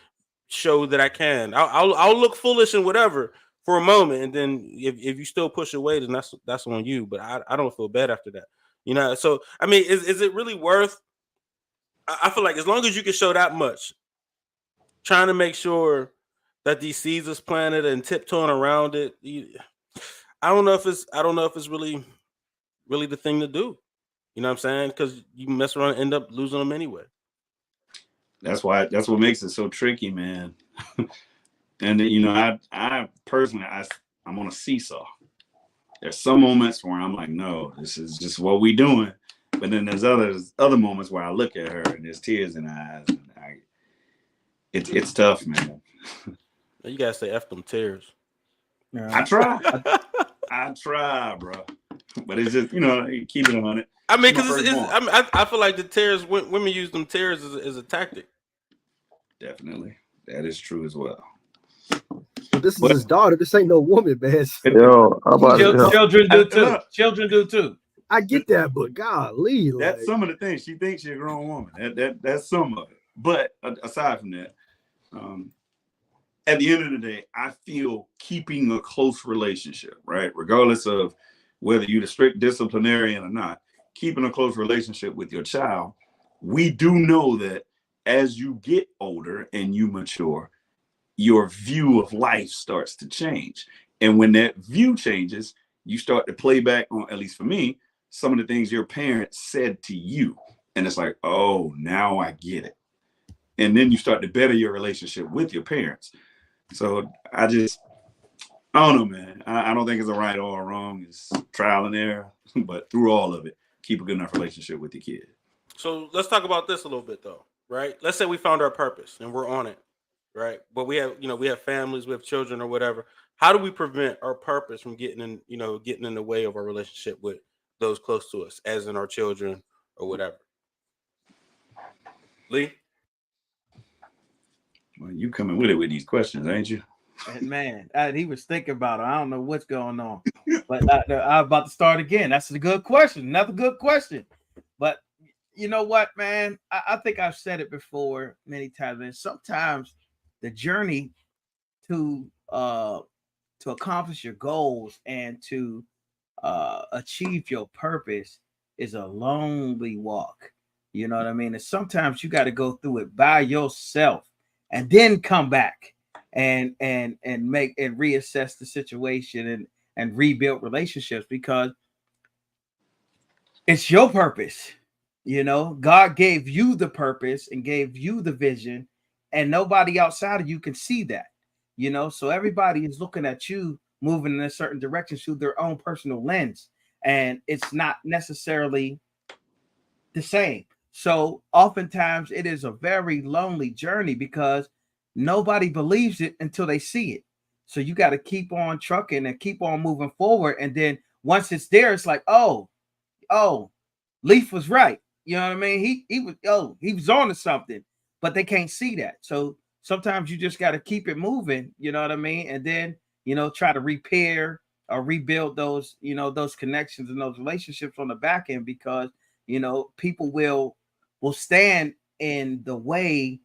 show that I can. I'll look foolish and whatever for a moment, and then if you still push away, then that's on you. But I don't feel bad after that. So is it really worth? I feel like as long as you can show that much, trying to make sure that these seeds is planted and tiptoeing around it, I don't know if it's really the thing to do. You know what I'm saying? Because you mess around and end up losing them anyway. That's what makes it so tricky, man. And I personally, I'm on a seesaw. There's some moments where I'm like, no, this is just what we doing. But then there's other moments where I look at her and there's tears in her eyes. And it's tough, man. You gotta say F them tears. Yeah. I try, bro. But it's just, keep it on it. I mean, because I feel like the tears, women use them tears as a tactic. Definitely. That is true as well. But this is his daughter. This ain't no woman, man. Yo, how about Children do too. Children do too. I get that, but golly, that's some of the things. She thinks she's a grown woman. That's some of it. But aside from that, at the end of the day, I feel keeping a close relationship, right? Regardless of whether you're the strict disciplinarian or not, keeping a close relationship with your child, we do know that as you get older and you mature, your view of life starts to change. And when that view changes, you start to play back on, at least for me, some of the things your parents said to you. And it's like, oh, now I get it. And then you start to better your relationship with your parents. So I don't know, man. I don't think it's a right or a wrong. It's trial and error. But through all of it, keep a good enough relationship with your kid. So let's talk about this a little bit, though, right? Let's say we found our purpose and we're on it, right? But we have families, we have children or whatever. How do we prevent our purpose from getting in the way of our relationship with those close to us, as in our children or whatever? Lee? Well, you coming with it with these questions, ain't you? And man, he was thinking about it. I don't know what's going on, but I'm about to start again. That's a good question. Another good question. But you know what, man? I think I've said it before many times. And sometimes the journey to accomplish your goals and to achieve your purpose is a lonely walk. You know what I mean? And sometimes you got to go through it by yourself and then come back and make and reassess the situation and rebuild relationships, because it's your purpose. God gave you the purpose and gave you the vision, and nobody outside of you can see that. So everybody is looking at you moving in a certain direction through their own personal lens, and it's not necessarily the same. So oftentimes it is a very lonely journey because nobody believes it until they see it. So you got to keep on trucking and keep on moving forward. And then once it's there, it's like, oh, Leaf was right. You know what I mean? He was on to something, but they can't see that. So sometimes you just got to keep it moving, you know what I mean? And then, try to repair or rebuild those, those connections and those relationships on the back end, because, people will stand in the way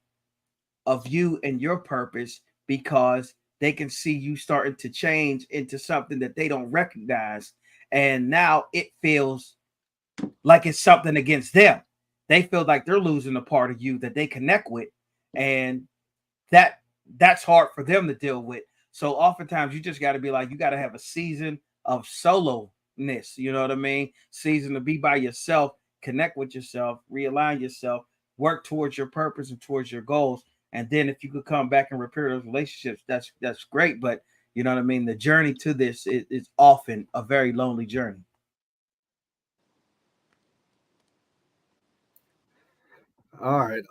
of you and your purpose because they can see you starting to change into something that they don't recognize. And now it feels like it's something against them. They feel like they're losing a part of you that they connect with. And that's hard for them to deal with. So oftentimes you just got to be like, you got to have a season of solo-ness. You know what I mean? Season to be by yourself, connect with yourself, realign yourself, work towards your purpose and towards your goals. And then if you could come back and repair those relationships, that's great. But you know what I mean? The journey to this is often a very lonely journey. All right.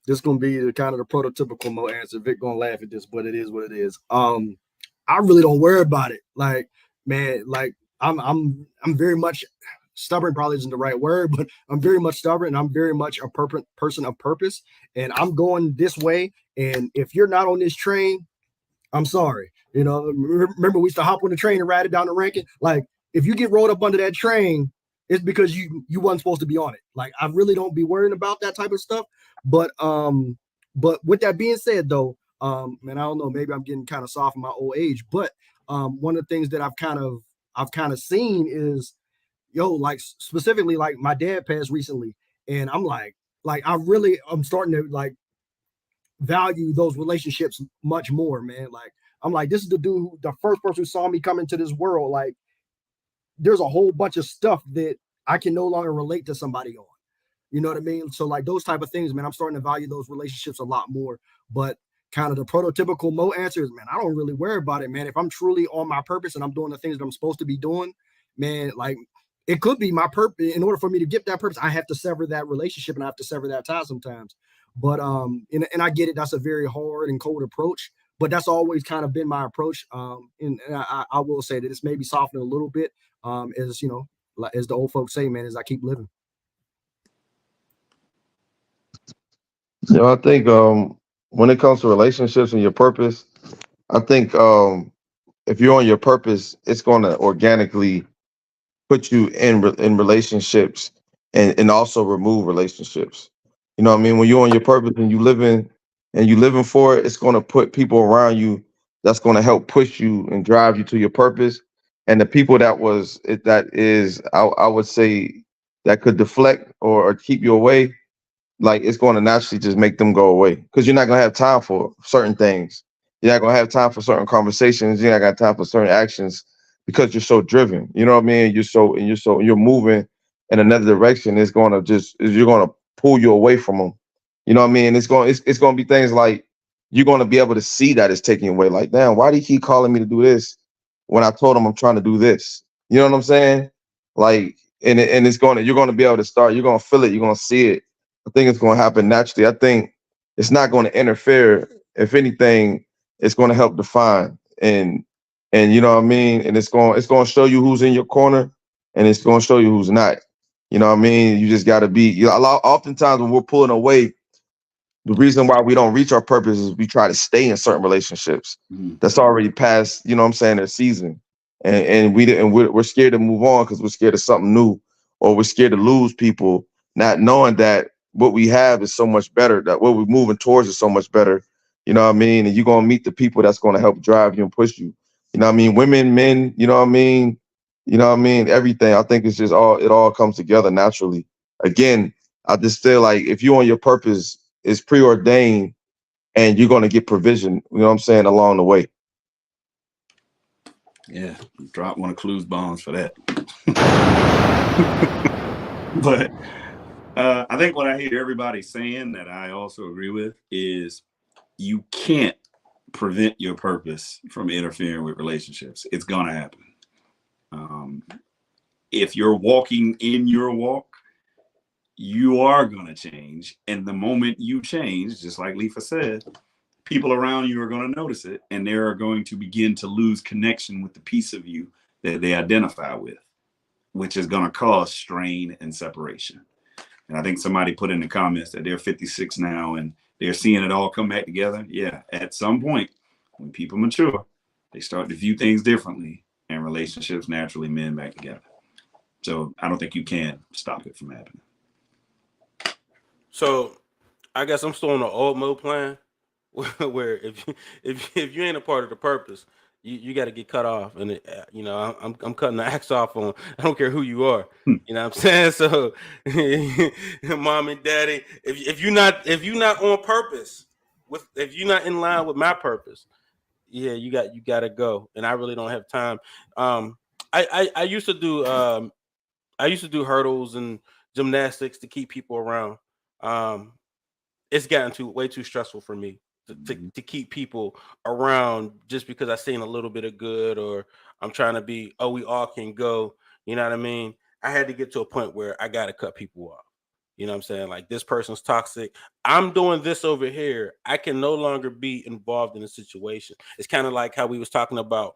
This is gonna be the kind of the prototypical Mo answer. Vic gonna laugh at this, but it is what it is. I really don't worry about it. Like, man, like I'm very much stubborn. Probably isn't the right word, but I'm very much stubborn. And I'm very much a person of purpose, and I'm going this way. And if you're not on this train, I'm sorry. Remember we used to hop on the train and ride it down the Rankin. Like, if you get rolled up under that train, it's because you wasn't supposed to be on it. Like, I really don't be worrying about that type of stuff. But with that being said, though, and I don't know, maybe I'm getting kind of soft in my old age, but one of the things that I've kind of seen is, like specifically, like my dad passed recently, and I'm like I'm starting to like value those relationships much more, man. Like, I'm like, this is the first person who saw me come into this world. Like, there's a whole bunch of stuff that I can no longer relate to somebody on. You know what I mean? So like those type of things, man, I'm starting to value those relationships a lot more. But kind of the prototypical Mo answer is, man, I don't really worry about it, man. If I'm truly on my purpose and I'm doing the things that I'm supposed to be doing, man, like it could be my purpose. In order for me to get that purpose, I have to sever that relationship and I have to sever that tie sometimes. But and I get it. That's a very hard and cold approach, but that's always kind of been my approach. And I will say that it's maybe softened a little bit. As like as the old folks say, man, as I keep living. I think when it comes to relationships and your purpose, I think if you're on your purpose, it's going to organically put you in relationships and also remove relationships. You know what I mean? When you're on your purpose and you living for it, it's going to put people around you that's going to help push you and drive you to your purpose. And the people I would say that could deflect or keep you away, like it's going to naturally just make them go away, because you're not going to have time for certain things. You're not going to have time for certain conversations. You're not going to have time for certain actions because you're so driven. You know what I mean? You're moving in another direction. You're going to pull you away from them. You know what I mean? It's going to be things like you're going to be able to see that it's taking away. Like, damn, why do you keep calling me to do this when I told him I'm trying to do this? You know what I'm saying? Like, and you're going to be able to start. You're going to feel it. You're going to see it. I think it's going to happen naturally. I think it's not going to interfere. If anything, it's going to help define and you know what I mean. And it's going to show you who's in your corner, and it's going to show you who's not. You know what I mean? You just got to be. Oftentimes when we're pulling away, the reason why we don't reach our purpose is we try to stay in certain relationships that's already past. You know what I'm saying? Their season, and we're scared to move on because we're scared of something new, or we're scared to lose people, not knowing that what we have is so much better, that what we're moving towards is so much better. You know what I mean? And you're going to meet the people that's going to help drive you and push you. You know what I mean? Women, men, you know what I mean? You know what I mean? Everything. I think it's just it all comes together naturally. Again, I just feel like if you're on your purpose, it's preordained and you're going to get provision, you know what I'm saying, along the way. Yeah, drop one of Clue's bombs for that. But I think what I hear everybody saying that I also agree with is you can't prevent your purpose from interfering with relationships. It's gonna happen. If you're walking in your walk, you are gonna change. And the moment you change, just like Lefa said, people around you are gonna notice it, and they are going to begin to lose connection with the piece of you that they identify with, which is gonna cause strain and separation. And I think somebody put in the comments that they're 56 now and they're seeing it all come back together. Yeah, at some point, when people mature, they start to view things differently, and relationships naturally mend back together. So I don't think you can stop it from happening. So I guess I'm still on the old mode plan, where if you ain't a part of the purpose, you got to get cut off. And I'm cutting the axe off on. I don't care who you are. You know what I'm saying? So, mom and daddy, if you're not on purpose, if you're not in line with my purpose, yeah, you got to go. And I really don't have time. I used to do hurdles and gymnastics to keep people around. It's gotten way too stressful for me to keep people around just because I seen a little bit of good, or I'm trying to be, we all can go. You know what I mean? I had to get to a point where I got to cut people off. You know what I'm saying? Like, this person's toxic. I'm doing this over here. I can no longer be involved in a situation. It's kind of like how we was talking about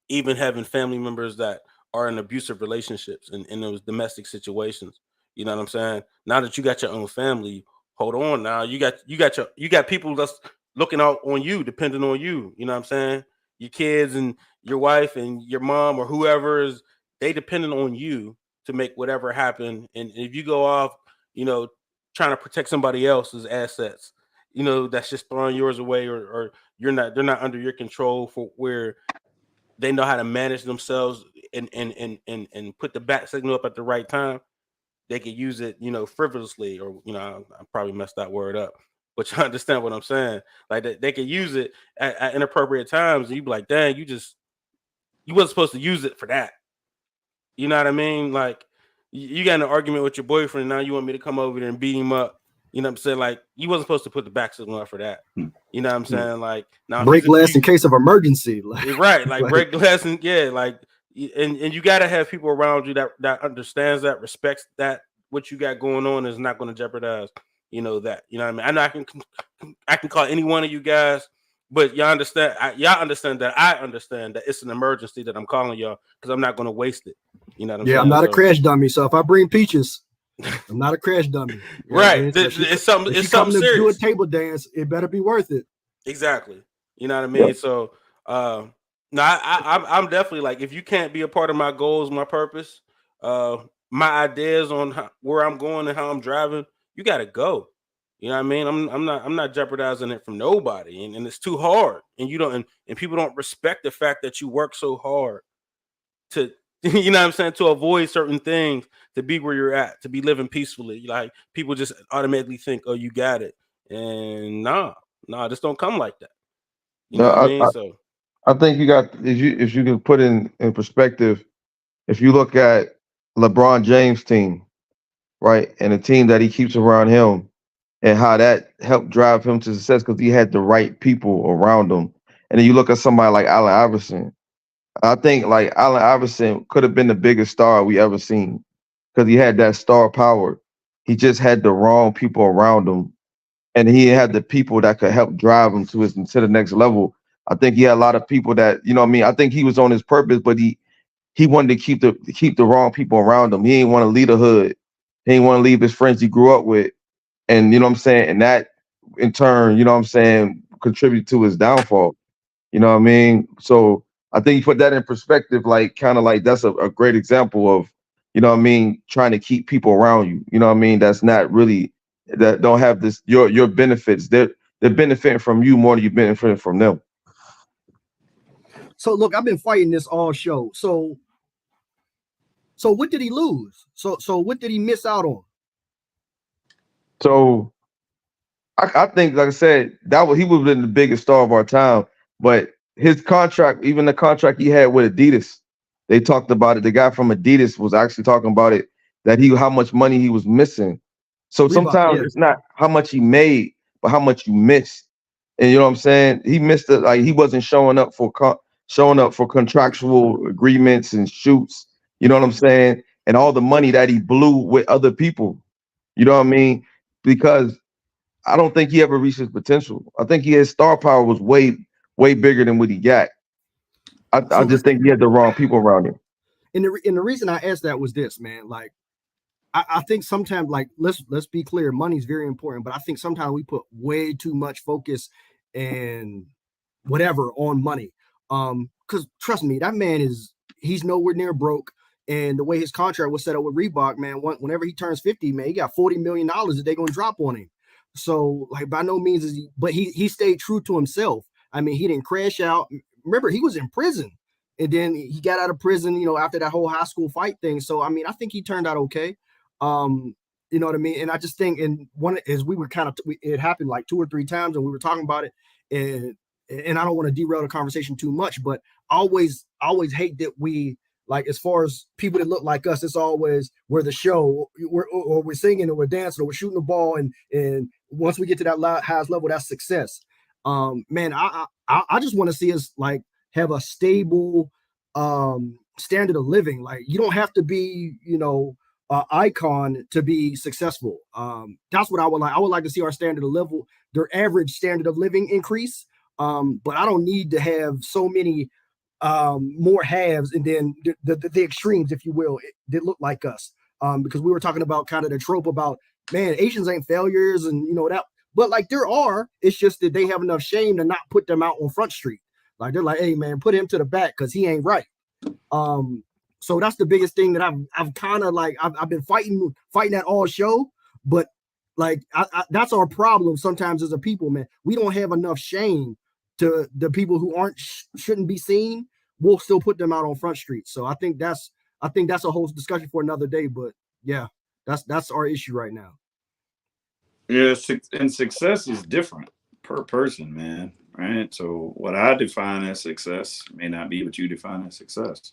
even having family members that are in abusive relationships and in those domestic situations. You know what I'm saying? Now that you got your own family, hold on. Now you got people that's looking out on you, depending on you. You know what I'm saying? Your kids and your wife and your mom or whoever is, they depending on you to make whatever happen. And if you go off, trying to protect somebody else's assets, that's just throwing yours away, or they're not under your control for where they know how to manage themselves and put the bat signal up at the right time. They could use it, frivolously, or, I probably messed that word up, but you understand what I'm saying? Like, they could use it at inappropriate times. And you be like, dang, you wasn't supposed to use it for that. You know what I mean? Like, you got in an argument with your boyfriend. Now you want me to come over there and beat him up. You know what I'm saying? Like, you wasn't supposed to put the back signal up for that. You know what I'm saying? Like, now break glass in case of emergency. Right. Like, break glass and and you got to have people around you that understands that, respects that what you got going on is not going to jeopardize, that. You know what I mean? I know I can call any one of you guys, but y'all understand. Y'all understand that I understand that it's an emergency that I'm calling y'all, because I'm not going to waste it. You know what I'm saying? I'm not a crash dummy. So if I bring Peaches, I'm not a crash dummy. Right. It's something. It's something serious. Do a table dance. It better be worth it. Exactly. You know what I mean? Yep. So, no, I'm definitely like, if you can't be a part of my goals, my purpose, my ideas on where I'm going and how I'm driving, you got to go. You know what I mean? I'm not jeopardizing it from nobody, and it's too hard. And you don't, and people don't respect the fact that you work so hard to, you know what I'm saying, to avoid certain things, to be where you're at, to be living peacefully. Like, people just automatically think, oh, you got it. And nah, this don't come like that. You know what I mean? So I think you got, if you can put in perspective, if you look at LeBron James' team, right, and the team that he keeps around him, and how that helped drive him to success, because he had the right people around him. And then you look at somebody like Allen Iverson. I think like Allen Iverson could have been the biggest star we ever seen, because he had that star power. He just had the wrong people around him, and he had the people that could help drive him to the next level. I think he had a lot of people that, you know what I mean? I think he was on his purpose, but he wanted to keep the wrong people around him. He didn't want to leave the hood. He didn't want to leave his friends he grew up with. And you know what I'm saying? And that in turn, you know what I'm saying, contributed to his downfall. You know what I mean? So I think you put that in perspective, like kind of like that's a great example of, you know what I mean, trying to keep people around you. You know what I mean? That's not really, that don't have this, your benefits. They're benefiting from you more than you benefiting from them. So look, I've been fighting this all show. So what did he lose? So what did he miss out on? So I think, like I said, he would have been the biggest star of our time. But his contract, even the contract he had with Adidas, they talked about it. The guy from Adidas was actually talking about it, that how much money he was missing. So sometimes it's not how much he made, but how much you missed. And you know what I'm saying? He missed it. Like he wasn't showing up for contractual agreements and shoots. You know what I'm saying? And all the money that he blew with other people. You know what I mean? Because I don't think he ever reached his potential. I think his star power was way bigger than what he got. I So just think he had the wrong people around him. and the reason I asked that was this, man. Like I think sometimes, like let's be clear, money's very important, but I think sometimes we put way too much focus and whatever on money. Because trust me, that man he's nowhere near broke. And the way his contract was set up with Reebok, man, whenever he turns 50, man, he got $40 million that they're gonna drop on him. So, like, by no means is he, but he stayed true to himself. I mean, he didn't crash out. Remember, he was in prison, and then he got out of prison, after that whole high school fight thing. So, I mean, I think he turned out okay. You know what I mean? And I just think, as we were it happened like 2 or 3 times, and we were talking about it, and I don't want to derail the conversation too much, but I always hate that we, like, as far as people that look like us, it's always we're the show, or we're singing, or we're dancing, or we're shooting the ball, and once we get to that highest level, that's success. Man, I just want to see us like have a stable standard of living. Like, you don't have to be, icon to be successful. That's what I would like. I would like to see our standard of level, their average standard of living increase. But I don't need to have so many more halves and then the extremes, if you will, that look like us. Because we were talking about kind of the trope about, man, Asians ain't failures, and that, but like there are, it's just that they have enough shame to not put them out on Front Street. Like they're like, hey man, put him to the back because he ain't right. So that's the biggest thing that I've kind of like I've been fighting that all show, but like that's our problem sometimes as a people, man. We don't have enough shame to the people who shouldn't be seen. We'll still put them out on Front Street. So I think that's a whole discussion for another day. But yeah, that's our issue right now. Yeah, and success is different per person, man. Right. So what I define as success may not be what you define as success.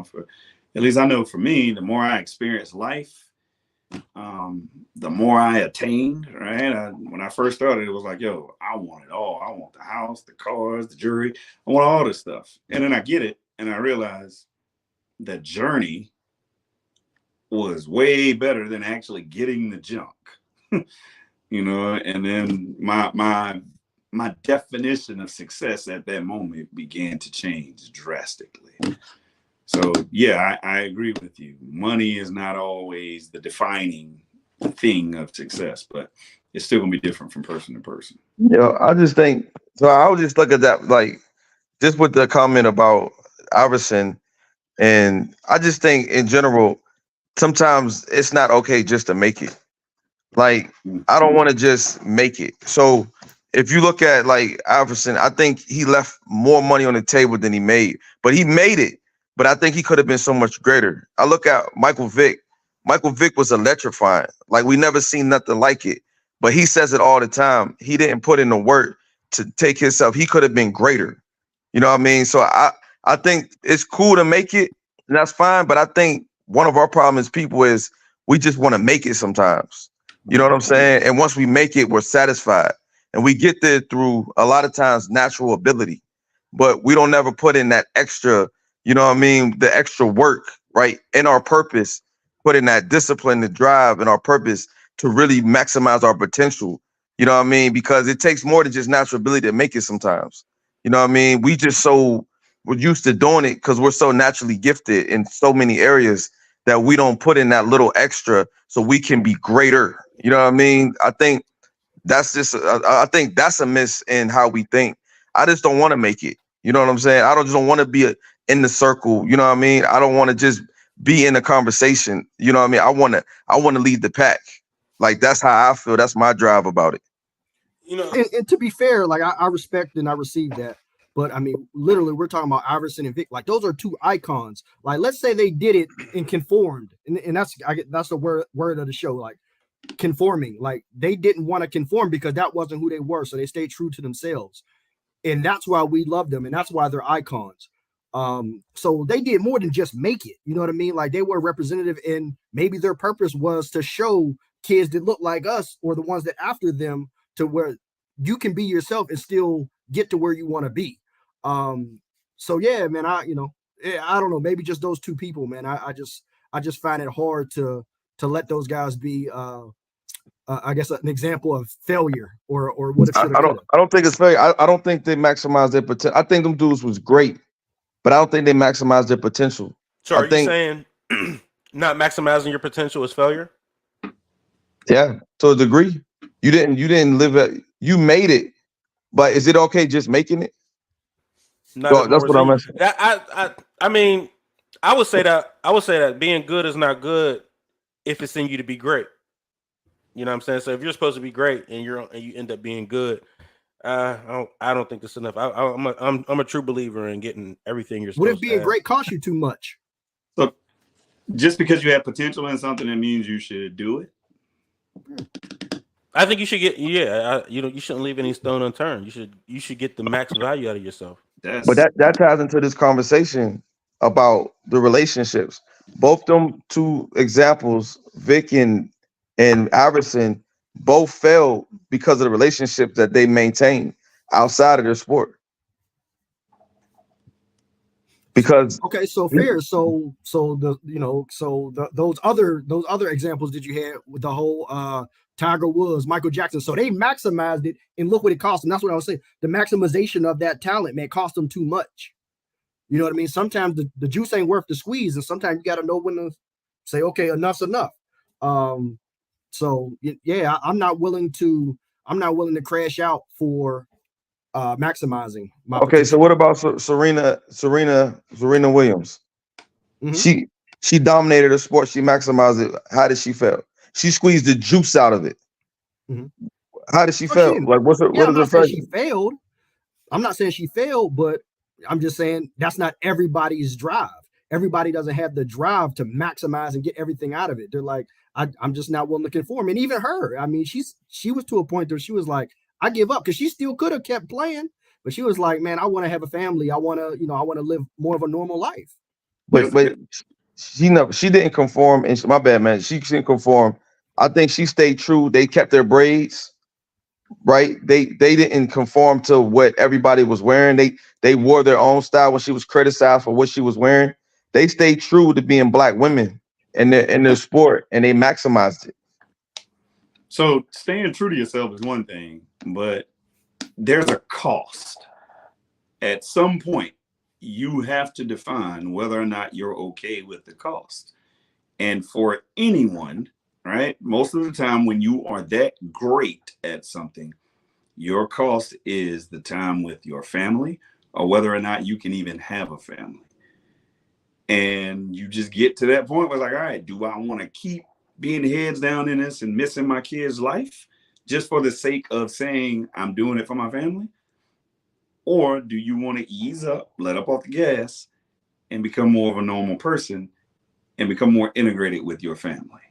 For at least I know for me, the more I experience life, the more I attained. Right. When I first started, it was like, yo, I want it all. I want the house, the cars, the jewelry. I want all this stuff. And then I get it, and I realize the journey was way better than actually getting the junk. And then my definition of success at that moment began to change drastically. So yeah, I agree with you. Money is not always the defining thing of success, but it's still gonna be different from person to person. I just think so. I would just look at that, like, just with the comment about Iverson, and I just think in general, sometimes it's not okay just to make it. Like, I don't want to just make it. So if you look at like Iverson, I think he left more money on the table than he made, but he made it. But I think he could have been so much greater. I look at Michael Vick. Michael Vick was electrifying. Like, we never seen nothing like it. But he says it all the time. He didn't put in the work to take himself. He could have been greater. You know what I mean? So I think it's cool to make it, and that's fine. But I think one of our problems as people is we just want to make it sometimes. You know what I'm saying? And once we make it, we're satisfied. And we get there through a lot of times natural ability. But we don't never put in that extra, you know what I mean, the extra work, right? In our purpose, put in that discipline, the drive, and our purpose to really maximize our potential. You know what I mean? Because it takes more than just natural ability to make it sometimes. You know what I mean? We're used to doing it because we're so naturally gifted in so many areas that we don't put in that little extra so we can be greater. You know what I mean? I think that's a miss in how we think. I just don't want to make it. You know what I'm saying? I don't want to be in the circle. You know what I mean? I don't want to just be in a conversation. You know what I mean? I want to lead the pack. Like, that's how I feel. That's my drive about it. And to be fair, like I respect and I receive that. But I mean, literally, we're talking about Iverson and Vick. Like, those are two icons. Like, let's say they did it and conformed, and that's the word of the show. Like, conforming. Like, they didn't want to conform because that wasn't who they were, so they stayed true to themselves, and that's why we love them, and that's why they're icons. So they did more than just make it. You know what I mean? Like, they were representative, and maybe their purpose was to show kids that look like us or the ones that after them to where you can be yourself and still get to where you want to be. So yeah, man, I don't know, maybe just those two people, man. I just find it hard to let those guys be I guess an example of failure or what it should have. I don't think it's fair. I don't think they maximize their potential. I think them dudes was great, but I don't think they maximize their potential. So I are you think, saying not maximizing your potential is failure? yeah, to a degree. You didn't live it. You made it, but is it okay just making it? Not So if that's more what I'm is asking. in you. I mean, I would say that being good is not good if it's in you to be great. You know what I'm saying? So if you're supposed to be great and you end up being good, I don't think that's enough. I'm a true believer in getting everything you're What if supposed to being have. great costs you too much? So just because you have potential in something, that means you should do it. I think you should get you shouldn't leave any stone unturned. You should get the max value out of yourself. But that ties into this conversation about the relationships. Both them two examples, Vic and Iverson, both failed because of the relationship that they maintained outside of their sport. Because Okay, so fair. So those other examples that you had with the whole Tiger Woods, Michael Jackson. So they maximized it, and look what it cost them. That's what I was saying. The maximization of that talent, man, cost them too much. You know what I mean? Sometimes the juice ain't worth the squeeze, and sometimes you got to know when to say, okay, enough's enough. So yeah, I'm not willing to crash out for maximizing my okay, so potential. what about Serena Williams? Mhm. She dominated the sport. She maximized it. How did she fail? She squeezed the juice out of it. Mhm. How did she Oh, she fail? didn't. Like, what Yeah, is I'm her not saying failure? she failed. I'm not saying she failed, but I'm just saying that's not everybody's drive. Everybody doesn't have the drive to maximize and get everything out of it. They're like, I'm just not willing to conform. And even her, I mean, she was to a point where she was like, I give up, because she still could have kept playing, but she was like, man, I want to have a family. I want to live more of a normal life. But she didn't conform. And my bad, man. She didn't conform. I think she stayed true. They kept their braids, right? They didn't conform to what everybody was wearing. They wore their own style. When she was criticized for what she was wearing, they stayed true to being black women in their sport, and they maximized it. So staying true to yourself is one thing, but there's a cost. At some point, you have to define whether or not you're okay with the cost. And for anyone, right, most of the time when you are that great at something, your cost is the time with your family, or whether or not you can even have a family. And you just get to that point where, like, all right, do I want to keep being heads down in this and missing my kid's life just for the sake of saying I'm doing it for my family? Or do you want to ease up, let up off the gas, and become more of a normal person and become more integrated with your family?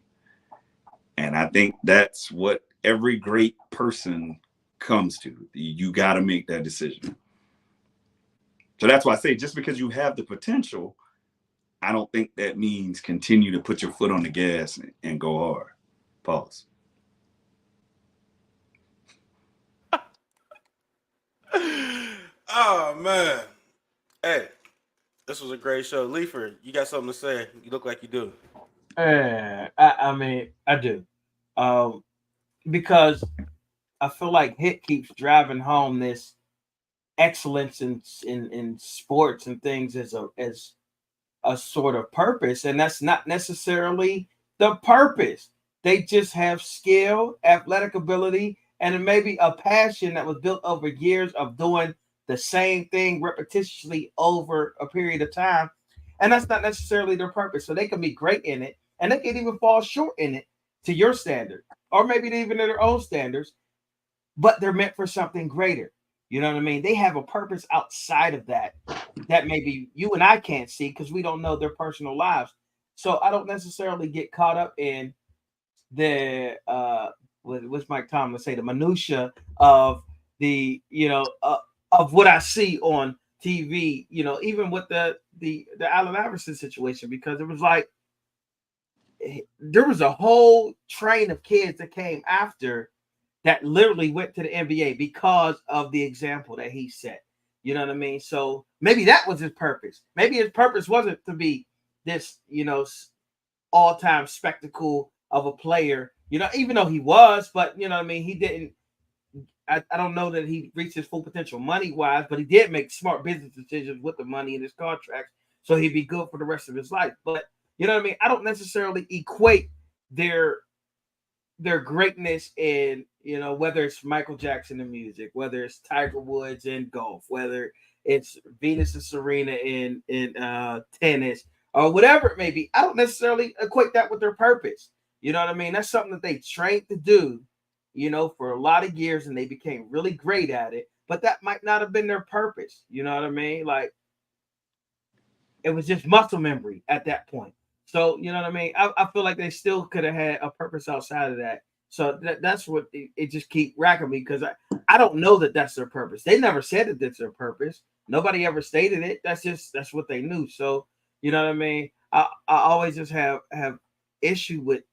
And I think that's what every great person comes to. You got to make that decision. So that's why I say, just because you have the potential, I don't think that means continue to put your foot on the gas and go hard. Pause. Oh man. Hey, this was a great show. Leifert, you got something to say? You look like you do. I mean, I do, because I feel like Hit keeps driving home this excellence in sports and things as a sort of purpose, and that's not necessarily the purpose. They just have skill, athletic ability, and it may be a passion that was built over years of doing the same thing repetitiously over a period of time. And that's not necessarily their purpose. So they can be great in it, and they can even fall short in it to your standard, or maybe even to their own standards, but they're meant for something greater. You know what I mean? They have a purpose outside of that maybe you and I can't see because we don't know their personal lives. So I don't necessarily get caught up in the what's Mike Tomlin say, the minutia of the of what I see on TV. Even with the Allen Iverson situation, because it was like there was a whole train of kids that came after that literally went to the NBA because of the example that he set. You know what I mean? So maybe that was his purpose. Maybe his purpose wasn't to be this, all-time spectacle of a player, even though he was, but you know what I mean? He didn't, I don't know that he reached his full potential money-wise, but he did make smart business decisions with the money in his contract, so he'd be good for the rest of his life. But you know what I mean? I don't necessarily equate their greatness in, whether it's Michael Jackson in music, whether it's Tiger Woods in golf, whether it's Venus and Serena in tennis, or whatever it may be. I don't necessarily equate that with their purpose. You know what I mean? That's something that they trained to do, for a lot of years, and they became really great at it. But that might not have been their purpose. You know what I mean? Like, it was just muscle memory at that point. So, you know what I mean? I feel like they still could have had a purpose outside of that. So that's what it just keep racking me, because I don't know that that's their purpose. They never said that that's their purpose. Nobody ever stated it. That's what they knew. So, you know what I mean? I always just have issue with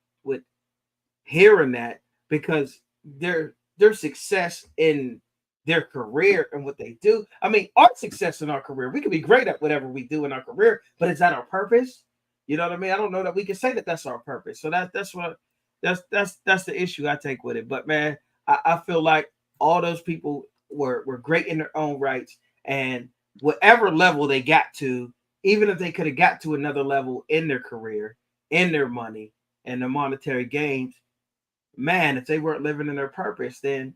hearing that, because their success in their career and what they do. I mean, our success in our career, we can be great at whatever we do in our career, but is that our purpose? You know what I mean? I don't know that we can say that that's our purpose. So that's the issue I take with it. But man, I feel like all those people were great in their own rights, and whatever level they got to, even if they could have got to another level in their career, in their money and the monetary gains, man, if they weren't living in their purpose, then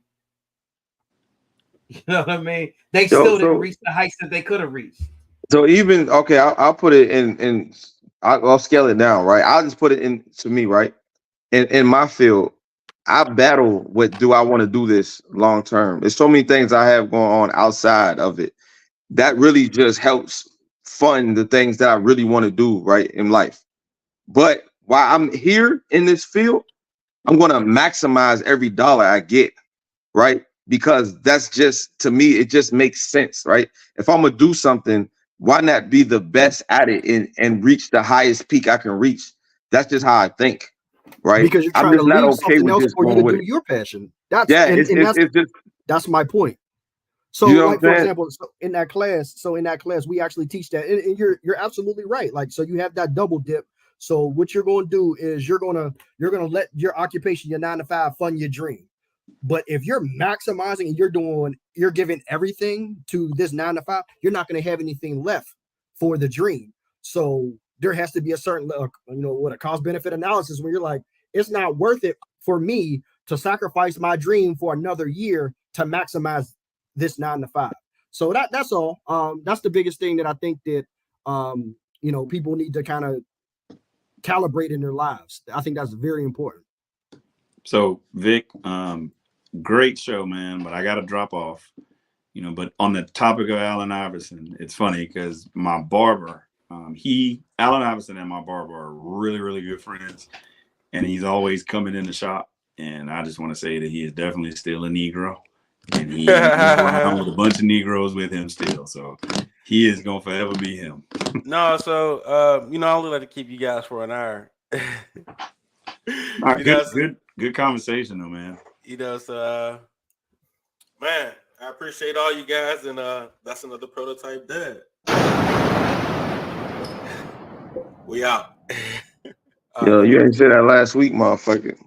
you know what I mean? They still didn't reach the heights that they could have reached. So even okay, I'll put it in. I'll scale it down, right? I'll just put it in to me, right? In my field, I battle with, do I want to do this long term? There's so many things I have going on outside of it that really just helps fund the things that I really want to do right in life. But while I'm here in this field, I'm going to maximize every dollar I get, right? Because that's just, to me, it just makes sense, right? If I'm going to do something, why not be the best at it and reach the highest peak I can reach? That's just how I think, right? Because you're trying to leave something else for you to do your passion. That's that's my point. So, like, for example, in that class, we actually teach that, and you're absolutely right. Like, so you have that double dip. So what you're going to do is you're gonna let your occupation, your 9-to-5, fund your dream. But if you're maximizing and you're giving everything to this 9-to-5, you're not going to have anything left for the dream. So there has to be a certain, what a cost benefit analysis, where you're like, it's not worth it for me to sacrifice my dream for another year to maximize this 9-to-5. So that's all. That's the biggest thing that I think that people need to kind of calibrate in their lives. I think that's very important. So Vic, great show, man, but I got to drop off, but on the topic of Allen Iverson, it's funny because my barber, Allen Iverson and my barber are really, really good friends, and he's always coming in the shop. And I just want to say that he is definitely still a Negro, and he's around with a bunch of Negroes with him still. So he is going to forever be him. No, so, I only like to keep you guys for an hour. Good conversation though, man. So man, I appreciate all you guys, and that's another prototype dead. We out. Yo, you ain't said that last week, motherfucker.